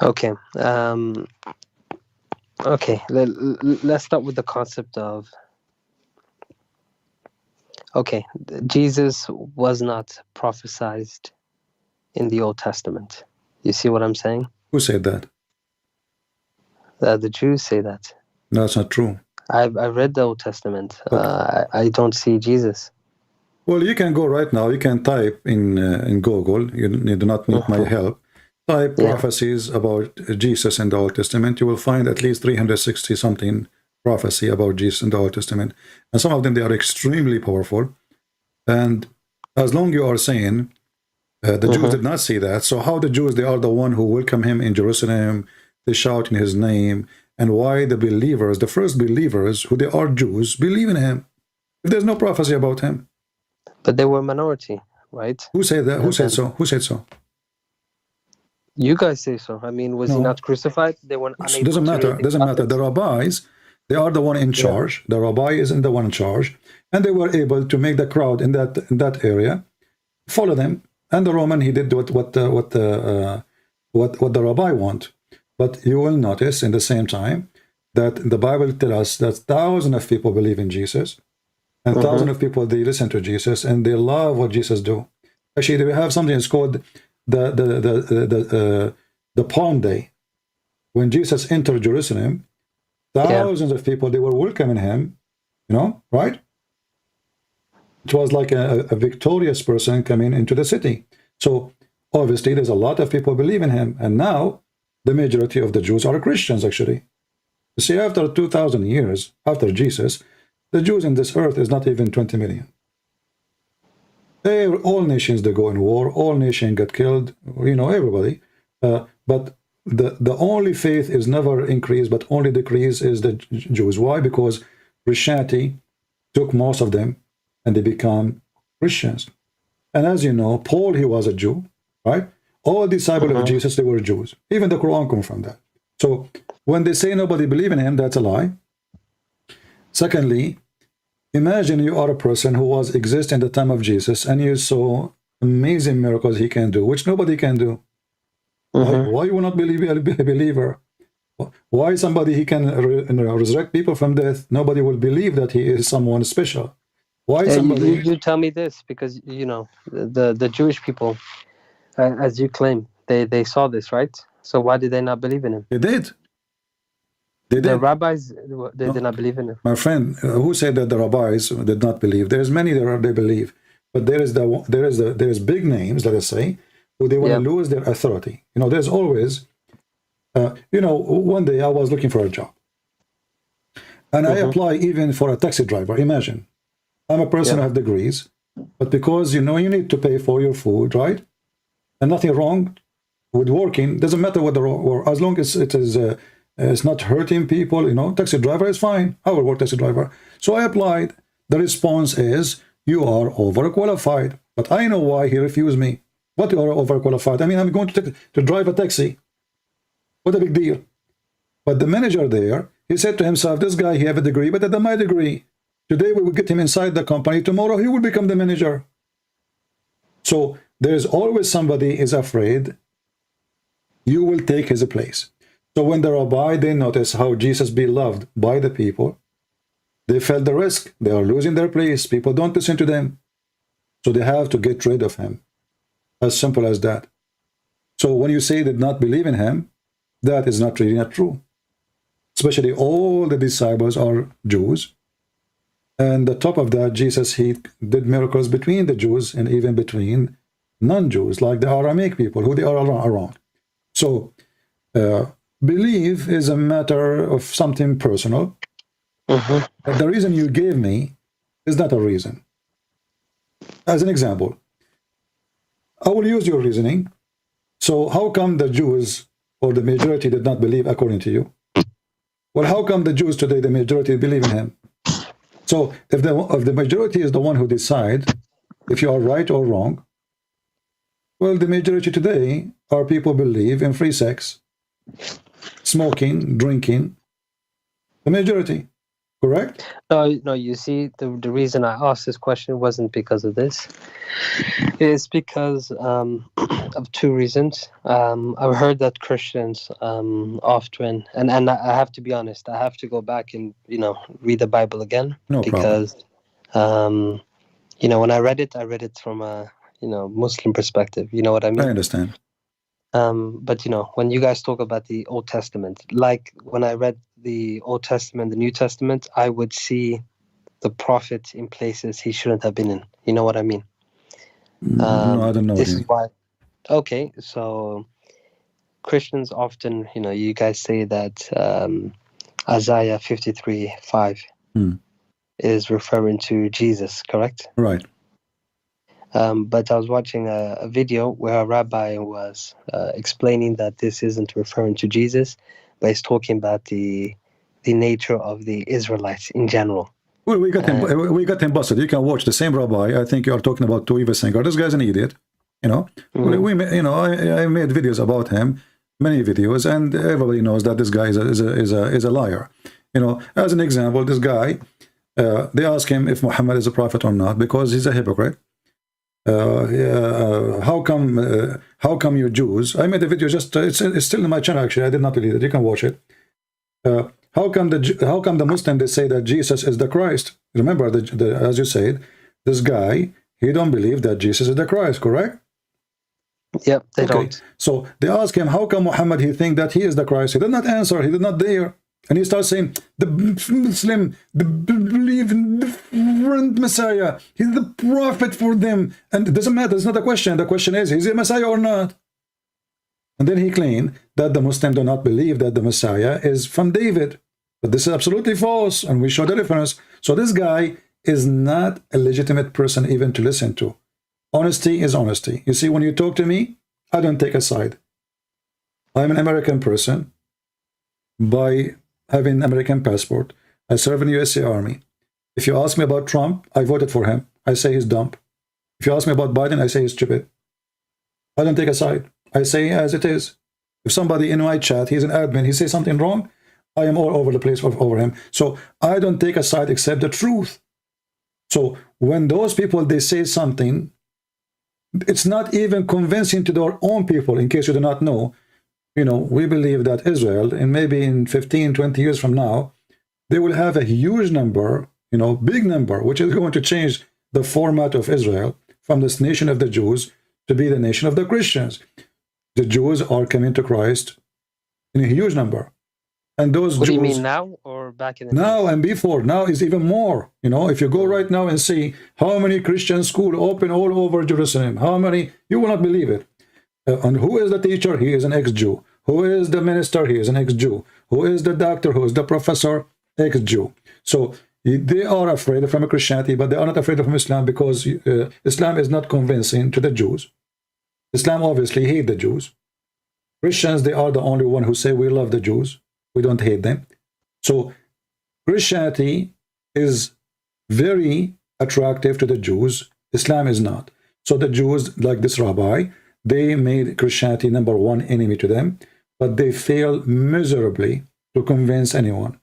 Okay. Let's start with the concept of, Jesus was not prophesied in the Old Testament. You see what I'm saying? Who said that? The Jews say that. No, that's not true. I've read the Old Testament. I don't see Jesus. Well, you can go right now. You can type in Google. You do not need my help. Type prophecies about Jesus in the Old Testament. You will find at least 360 something prophecy about Jesus in the Old Testament, and some of them, they are extremely powerful. And as long you are saying the Jews did not see that, so how the Jews, they are the one who welcome him in Jerusalem, they shout in his name, and why the believers, the first believers, who they are Jews, believe in him if there's no prophecy about him? But they were a minority, right? Who said that? Who said so? Who said so? You guys say so. I mean, was he not crucified? They were unable doesn't matter. Doesn't matter. The rabbis, they are the one in charge. The rabbi isn't the one in charge, and they were able to make the crowd in that area follow them. And the Roman, he did what the rabbi want. But you will notice in the same time, that the Bible tells us that thousands of people believe in Jesus, and thousands of people, they listen to Jesus, and they love what Jesus do. Actually, we have something that's called the Palm Day. When Jesus entered Jerusalem, thousands of people, they were welcoming him, you know, right? It was like a victorious person coming into the city. So obviously there's a lot of people believe in him. And now the majority of the Jews are Christians, actually. You see, after 2,000 years after Jesus, the Jews in this earth is not even 20 million. All nations, they go in war, all nations get killed, you know, everybody. But the only faith is never increased, but only decrease is the Jews. Why? Because Christianity took most of them, and they become Christians. And as you know, Paul, he was a Jew, right? All disciples of Jesus, they were Jews. Even the Quran comes from that. So when they say nobody believe in him, that's a lie. Secondly, imagine you are a person who was exist in the time of Jesus, and you saw amazing miracles he can do, which nobody can do. Why you will not believe a believer? Why somebody he can resurrect people from death? Nobody will believe that he is someone special. Why somebody? You tell me this, because you know the Jewish people, as you claim, they saw this, right? So why did they not believe in him? They did. They did. The rabbis, they did not believe in him. My friend, who said that the rabbis did not believe? There's many that they believe, but there is big names, let us say, who they will lose their authority. You know, there's always, you know, one day I was looking for a job, and I apply even for a taxi driver. Imagine, I'm a person who have degrees, but because you know you need to pay for your food, right? And nothing wrong with working. Doesn't matter what the or as long as it is it's not hurting people. You know, taxi driver is fine. I will work taxi driver. So I applied. The response is you are overqualified. But I know why he refused me. What you are overqualified? I mean, I'm going to drive a taxi. What a big deal. But the manager there, he said to himself, this guy, he have a degree, but that's my degree. Today we will get him inside the company. Tomorrow he will become the manager. So there's always somebody is afraid you will take his place. So when the rabbi, they notice how Jesus be loved by the people, they felt the risk. They are losing their place. People don't listen to them. So they have to get rid of him. As simple as that. So when you say did not believe in him, that is not really not true. Especially all the disciples are Jews. And the top of that, Jesus, he did miracles between the Jews and even between non-Jews, like the Aramaic people, who they are around. So, belief is a matter of something personal. But the reason you gave me is not a reason. As an example, I will use your reasoning. So how come the Jews, or the majority, did not believe according to you? Well, how come the Jews today, the majority, believe in him? So if the majority is the one who decide if you are right or wrong, well, the majority today are people believe in free sex, smoking, drinking. The majority, correct? No, you see, the reason I asked this question wasn't because of this. It's because of two reasons. I've heard that Christians often, and I have to be honest, I have to go back and, you know, read the Bible again. No because, you know, when I read it from a, you know, Muslim perspective. You know what I mean? I understand. But, you know, when you guys talk about the Old Testament, like when I read the Old Testament, the New Testament, I would see the prophet in places he shouldn't have been in. You know what I mean? No, I don't know. This is why. Okay, so Christians often, you know, you guys say that Isaiah 53:5 is referring to Jesus, correct? Right. But I was watching a video where a rabbi was explaining that this isn't referring to Jesus, but it's talking about the nature of the Israelites in general. Well, we got him busted. You can watch the same rabbi. I think you are talking about Tuiva Singer. This guy's an idiot. You know, you know, I made videos about him, many videos, and everybody knows that this guy is a liar. You know, as an example, this guy, they ask him if Muhammad is a prophet or not because he's a hypocrite. How come you Jews? I made a video just it's still in my channel, actually. I did not delete it. You can watch it. how come the Muslim, they say that Jesus is the Christ? Remember, as you said, this guy, he don't believe that Jesus is the Christ, correct? Yep, they Okay. don't. So they ask him, how come Muhammad, he think that he is the Christ? He did not answer. He did not dare. And he starts saying, the Muslim, believe in the different Messiah. He's the prophet for them. And it doesn't matter. It's not a question. The question is he a Messiah or not? And then he claimed that the Muslim do not believe that the Messiah is from David. But this is absolutely false. And we show the difference. So this guy is not a legitimate person even to listen to. Honesty is honesty. You see, when you talk to me, I don't take a side. I'm an American person by having an American passport. I serve in the USA Army. If you ask me about Trump, I voted for him. I say he's dumb. If you ask me about Biden, I say he's stupid. I don't take a side. I say as it is. If somebody in my chat, he's an admin, he says something wrong, I am all over the place over him. So I don't take a side except the truth. So when those people, they say something, it's not even convincing to their own people. In case you do not know, you know, we believe that Israel, and maybe in 15, 20 years from now, they will have a huge number, you know, big number, which is going to change the format of Israel from this nation of the Jews to be the nation of the Christians. The Jews are coming to Christ in a huge number. And those What Jews, do you mean now or back in the now days? and before, now is even more. You know, if you go right now and see how many Christian schools open all over Jerusalem, how many, you will not believe it. And who is the teacher? He is an ex-Jew. Who is the minister? He is an ex-Jew. Who is the doctor? Who is the professor? Ex-Jew. So they are afraid from Christianity, but they are not afraid of Islam because Islam is not convincing to the Jews. Islam obviously hate the Jews. Christians, they are the only one who say we love the Jews. We don't hate them. So Christianity is very attractive to the Jews. Islam is not. So the Jews, like this rabbi, they made Christianity #1 enemy to them, but they fail miserably to convince anyone.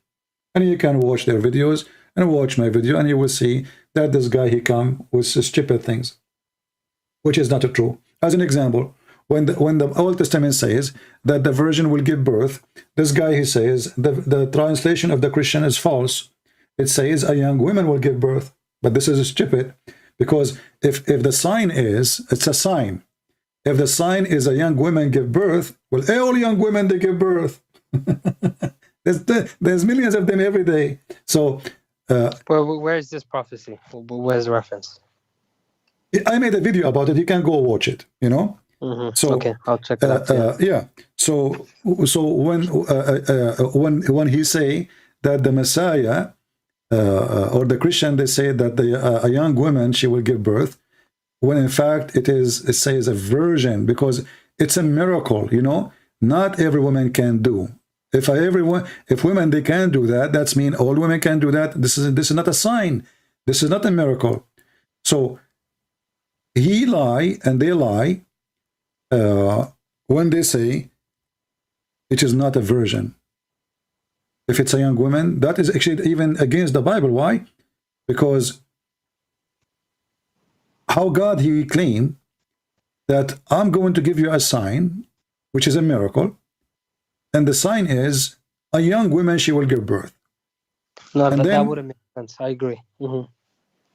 And you can watch their videos and watch my video, and you will see that this guy, he come with stupid things, which is not true. As an example, when the Old Testament says that the virgin will give birth, this guy, he says the translation of the Christian is false. It says a young woman will give birth, but this is stupid, because if the sign is, it's a sign. If the sign is a young woman give birth, well, all young women, they give birth. there's millions of them every day. So Well, where is this prophecy? Where's the reference? I made a video about it. You can go watch it, you know. So okay, I'll check it out. yeah. So when he say that the Messiah or the Christian, they say that a young woman, she will give birth, when in fact it says a virgin, because it's a miracle, you know. Not every woman can do. If women, they can do that, that's mean all women can do that. This is not a sign. This is not a miracle. So he lie and they lie when they say it is not a virgin. If it's a young woman, that is actually even against the Bible. Why? Because how God, he claimed that I'm going to give you a sign, which is a miracle, and the sign is a young woman, she will give birth. No, that wouldn't make sense. I agree.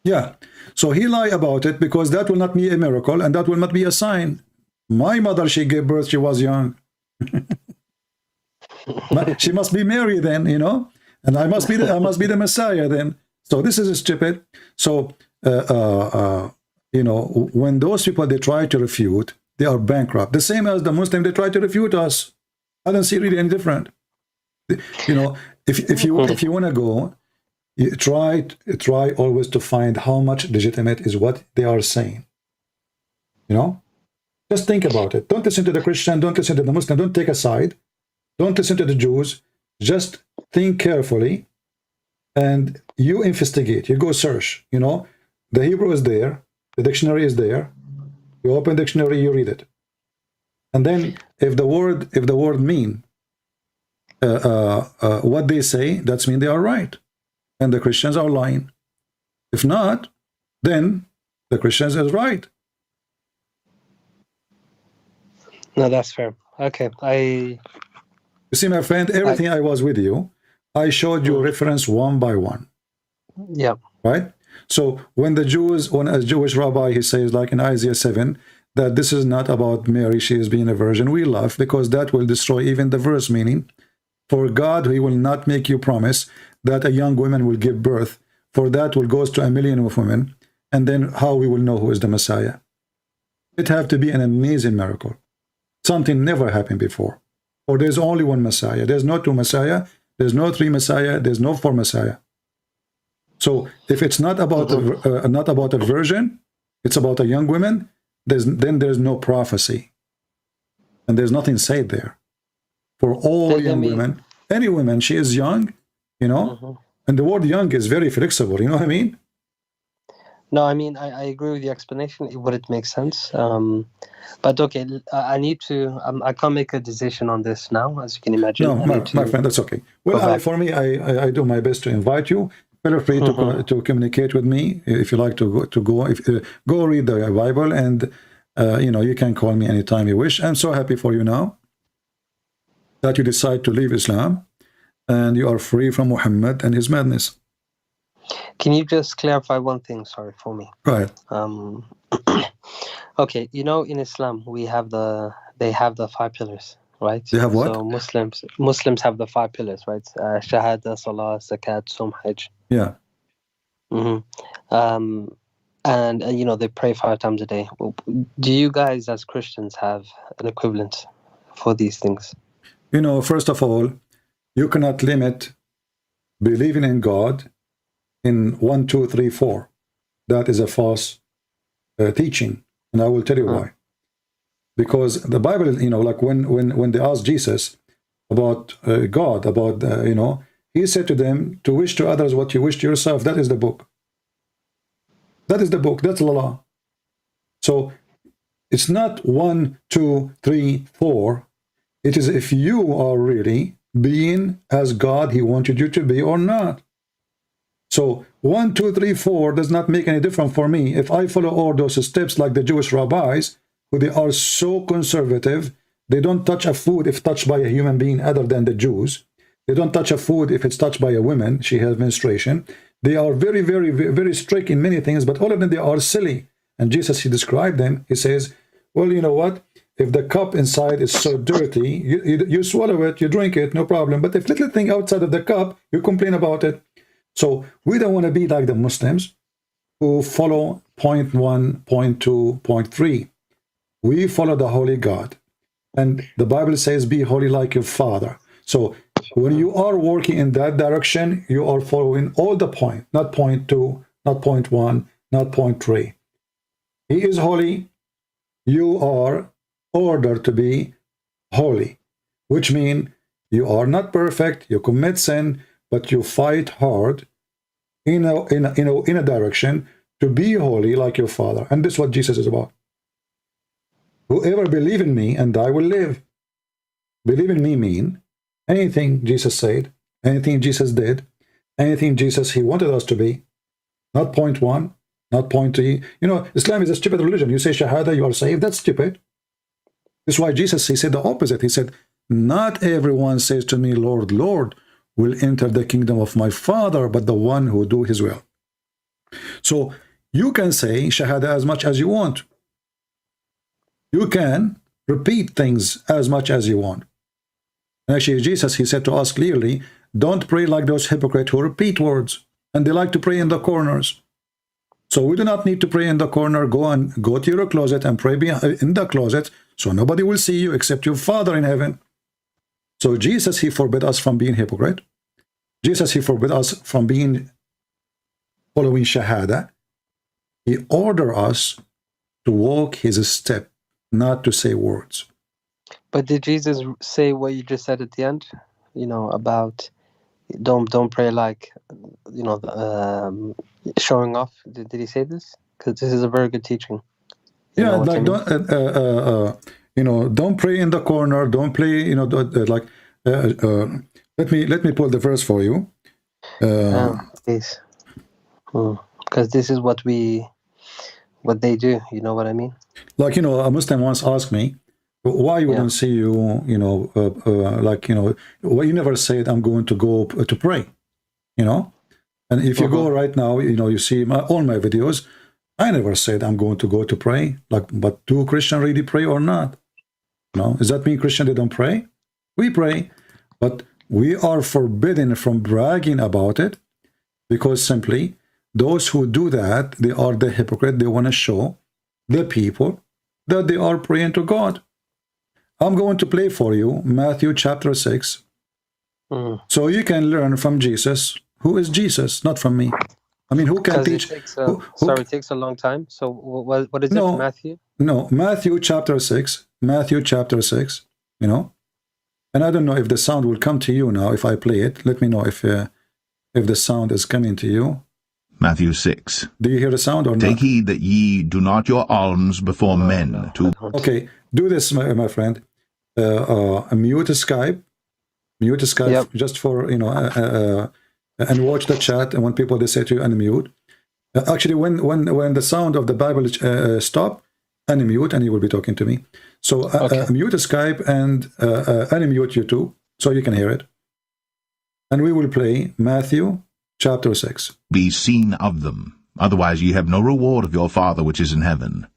Yeah. So he lied about it because that will not be a miracle and that will not be a sign. My mother, she gave birth, she was young. She must be Mary then, you know, and I must be the Messiah then. So this is stupid. So you know, when those people, they try to refute, they are bankrupt. The same as the Muslim, they try to refute us. I don't see really any different. You know, if you want to go, you try always to find how much legitimate is what they are saying. You know, just think about it. Don't listen to the Christian. Don't listen to the Muslim. Don't take a side. Don't listen to the Jews. Just think carefully, and you investigate. You go search. You know, the Hebrew is there. The dictionary is there. You open the dictionary, you read it, and then if the word mean what they say, that's mean they are right, and the Christians are lying. If not, then the Christians is right. No, that's fair. Okay, You see, my friend, everything I was with you, I showed you reference one by one. Yeah. Right? So when a Jewish rabbi, he says, like in Isaiah 7, that this is not about Mary, she is being a virgin, we laugh because that will destroy even the verse meaning. For God, he will not make you promise that a young woman will give birth. For that will goes to 1 million of women. And then how we will know who is the Messiah? It have to be an amazing miracle. Something never happened before. Or there's only one Messiah. There's no two Messiah. There's no three Messiah. There's no four Messiah. So if it's not about a virgin, it's about a young woman, then there's no prophecy. And there's nothing said there. For all young women, any woman, she is young, you know, and the word young is very flexible, you know what I mean? No, I mean, I agree with the explanation. Would it make sense? But okay, I need to, I can't make a decision on this now, as you can imagine. No, my friend, that's okay. Well, for me, I do my best to invite you. Feel free to communicate with me if you like to go read the Bible, and you know, you can call me anytime you wish. I'm so happy for you now that you decide to leave Islam and you are free from Muhammad and his madness. Can you just clarify one thing, sorry, for me? Go ahead. Okay, you know, in Islam they have the 5 pillars, right? They have what? So Muslims have the 5 pillars, right? Shahada, Salah, Zakat, Sum, Hajj. Yeah. And you know, they pray 5 times a day. Do you guys as Christians have an equivalent for these things? You know, first of all, you cannot limit believing in God in 1, 2, 3, 4. That is a false teaching, and I will tell you why. Because the Bible, you know, like when they asked Jesus about God, about you know, he said to them, to wish to others what you wish to yourself. That is the book. That is the book. That's the law. So it's not 1, 2, 3, 4. It is if you are really being as God he wanted you to be or not. So 1, 2, 3, 4 does not make any difference for me. If I follow all those steps like the Jewish rabbis, who they are so conservative, they don't touch a food if touched by a human being other than the Jews. They don't touch a food if it's touched by a woman, she has menstruation. They are very, very, very strict in many things, but all of them, they are silly. And Jesus, he described them, he says, well, you know what? If the cup inside is so dirty, you swallow it, you drink it, no problem. But if little thing outside of the cup, you complain about it. So we don't want to be like the Muslims who follow point 1, point 2, point 3. We follow the Holy God. And the Bible says, be holy like your Father. So when you are working in that direction, you are following all the point, not point 2, not point 1, not point 3. He is holy. You are ordered to be holy, which means you are not perfect, you commit sin, but you fight hard in a direction to be holy like your Father. And this is what Jesus is about. Whoever believe in me and I will live. Believe in me mean anything Jesus said, anything Jesus did, anything Jesus he wanted us to be. Not point 1, not point 3. You know, Islam is a stupid religion. You say Shahada, you are saved. That's stupid. That's why Jesus, he said the opposite. He said, not everyone says to me, Lord, Lord, will enter the kingdom of my Father, but the one who do his will. So you can say Shahada as much as you want. You can repeat things as much as you want. Actually, Jesus, he said to us clearly, don't pray like those hypocrites who repeat words, and they like to pray in the corners. So we do not need to pray in the corner. Go to your closet and pray in the closet, so nobody will see you except your Father in heaven. So Jesus, he forbid us from being hypocrite. Jesus, he forbid us from being following Shahada. He ordered us to walk his step, not to say words. But did Jesus say what you just said at the end? You know, about don't pray like, you know, showing off. Did he say this? Because this is a very good teaching. Yeah, like you know, don't pray in the corner. Don't play. You know, like let me pull the verse for you. Please, because this is what they do. You know what I mean? Like, you know, a Muslim once asked me, Why we don't see you, you know, like, you know, why you never said, I'm going to go to pray, you know? And if you go right now, you know, you see all my videos, I never said I'm going to go to pray. Like, but do Christians really pray or not? No, does that mean Christians, they don't pray? We pray, but we are forbidden from bragging about it, because simply those who do that, they are the hypocrite. They want to show the people that they are praying to God. I'm going to play for you Matthew chapter 6, so you can learn from Jesus. Who is Jesus? Not from me. I mean, who can teach? Sorry, it takes a long time. So what is it, Matthew? No, Matthew chapter 6. Matthew chapter 6, you know. And I don't know if the sound will come to you now if I play it. Let me know if the sound is coming to you. Matthew 6. Do you hear the sound or not? Take heed that ye do not your alms before men to... Okay, do this, my friend. Mute Skype. Mute Skype just for, you know, and watch the chat. And when people, they say to you, unmute. Actually, when the sound of the Bible stop, unmute, and you will be talking to me. So mute Skype and unmute YouTube so you can hear it. And we will play Matthew chapter 6. Be seen of them, otherwise ye have no reward of your Father which is in heaven.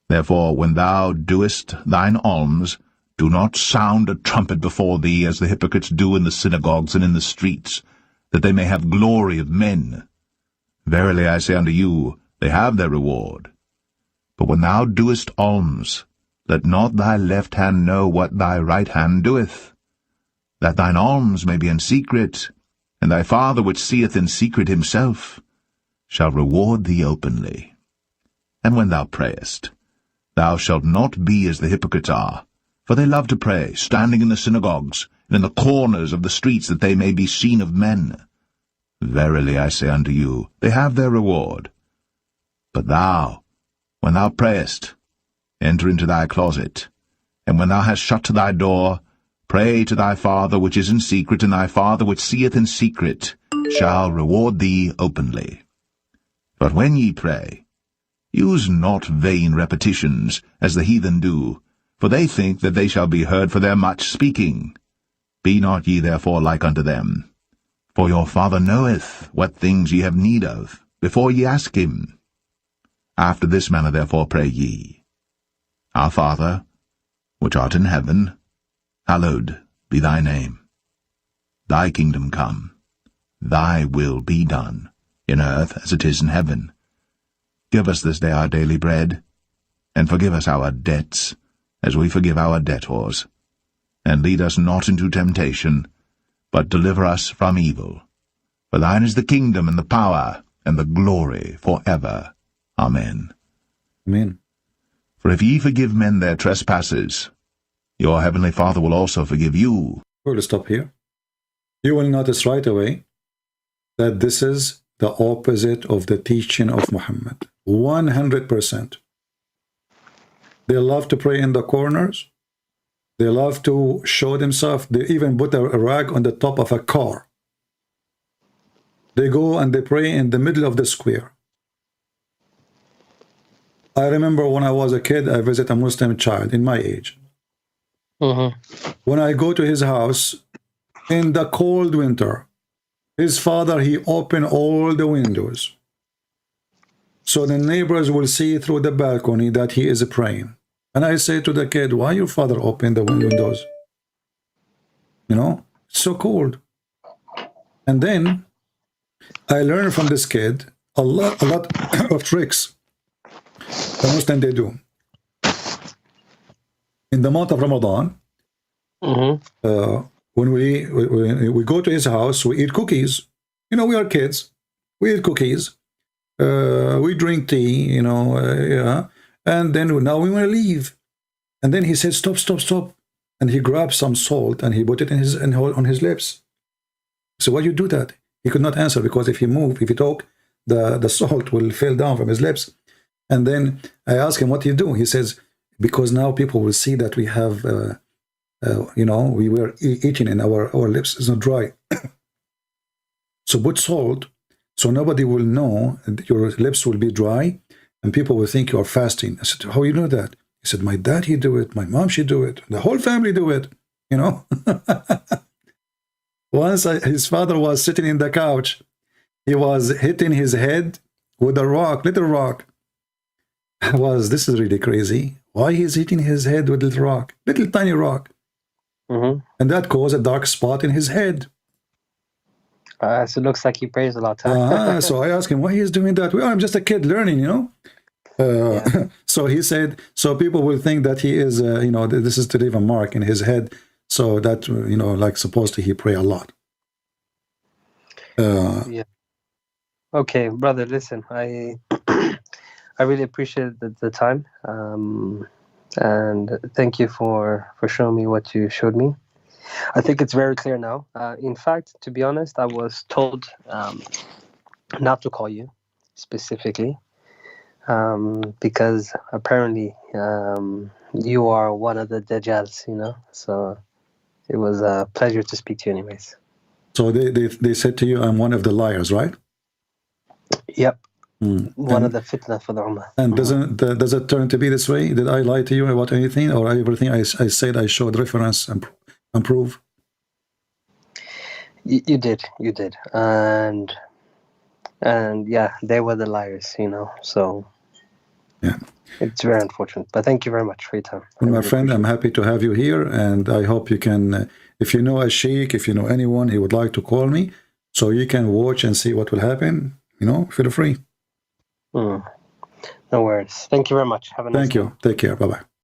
Therefore, when thou doest thine alms, do not sound a trumpet before thee, as the hypocrites do in the synagogues and in the streets, that they may have glory of men. Verily I say unto you, they have their reward. But when thou doest alms, let not thy left hand know what thy right hand doeth, that thine alms may be in secret, and thy Father which seeth in secret himself shall reward thee openly. And when thou prayest, thou shalt not be as the hypocrites are, for they love to pray, standing in the synagogues, and in the corners of the streets, that they may be seen of men. Verily I say unto you, they have their reward. But thou, when thou prayest, enter into thy closet, and when thou hast shut thy door, pray to thy Father which is in secret, and thy Father which seeth in secret shall reward thee openly. But when ye pray, use not vain repetitions, as the heathen do, for they think that they shall be heard for their much speaking. Be not ye therefore like unto them, for your Father knoweth what things ye have need of, before ye ask him. After this manner therefore pray ye, Our Father, which art in heaven, hallowed be thy name. Thy kingdom come, thy will be done, in earth as it is in heaven. Give us this day our daily bread, and forgive us our debts, as we forgive our debtors. And lead us not into temptation, but deliver us from evil. For thine is the kingdom, and the power, and the glory, for ever. Amen. Amen. For if ye forgive men their trespasses, your heavenly Father will also forgive you. We'll stop here. You will notice right away that this is the opposite of the teaching of Muhammad. 100%. They love to pray in the corners. They love to show themselves. They even put a rag on the top of a car. They go and they pray in the middle of the square. I remember when I was a kid, I visited a Muslim child in my age. When I go to his house in the cold winter, his father, he opened all the windows, so the neighbors will see through the balcony that he is praying. And I say to the kid, why your father opened the windows? You know, it's so cold. And then I learned from this kid a lot of tricks the Muslims they do. In the month of Ramadan, when we go to his house, we eat cookies. You know, we are kids. We eat cookies. We drink tea, you know, yeah. And then now we want to leave. And then he said, stop, stop, stop. And he grabbed some salt and he put it on his lips. So why you do that? He could not answer, because if he move, if he talk, the salt will fall down from his lips. And then I asked him, what do you do? He says, because now people will see that we have, you know, we were eating and our lips is not dry. So put salt, so nobody will know, your lips will be dry, and people will think you are fasting. I said, how you know that? He said, my dad, he do it. My mom, she do it. The whole family do it, you know. Once his father was sitting in the couch. He was hitting his head with a rock, little rock. This is really crazy. Why he's hitting his head with little rock, little tiny rock? And that caused a dark spot in his head. So it looks like he prays a lot. So I asked him why he's doing that. Well, I'm just a kid learning, you know. So he said, so people will think that he is, you know, this is to leave a mark in his head. So that, you know, like supposedly he pray a lot. Yeah. Okay, brother, listen, I really appreciate the time. And thank you for showing me what you showed me. I think it's very clear now. In fact, to be honest, I was told not to call you specifically because apparently you are one of the Dajjals, you know. So it was a pleasure to speak to you anyways. So they said to you, I'm one of the liars, right? Yep. One of the fitna for the Ummah. And does it turn to be this way? Did I lie to you about anything, or everything I said I showed reference and proof? You did, and yeah, they were the liars, you know. So yeah, it's very unfortunate. But thank you very much for your time. Well, my friend, I'm happy to have you here, and I hope you can. If you know a sheikh, if you know anyone, he would like to call me, so you can watch and see what will happen. You know, feel free. No worries. Thank you very much. Have a nice day. Thank you. Take care. Bye-bye.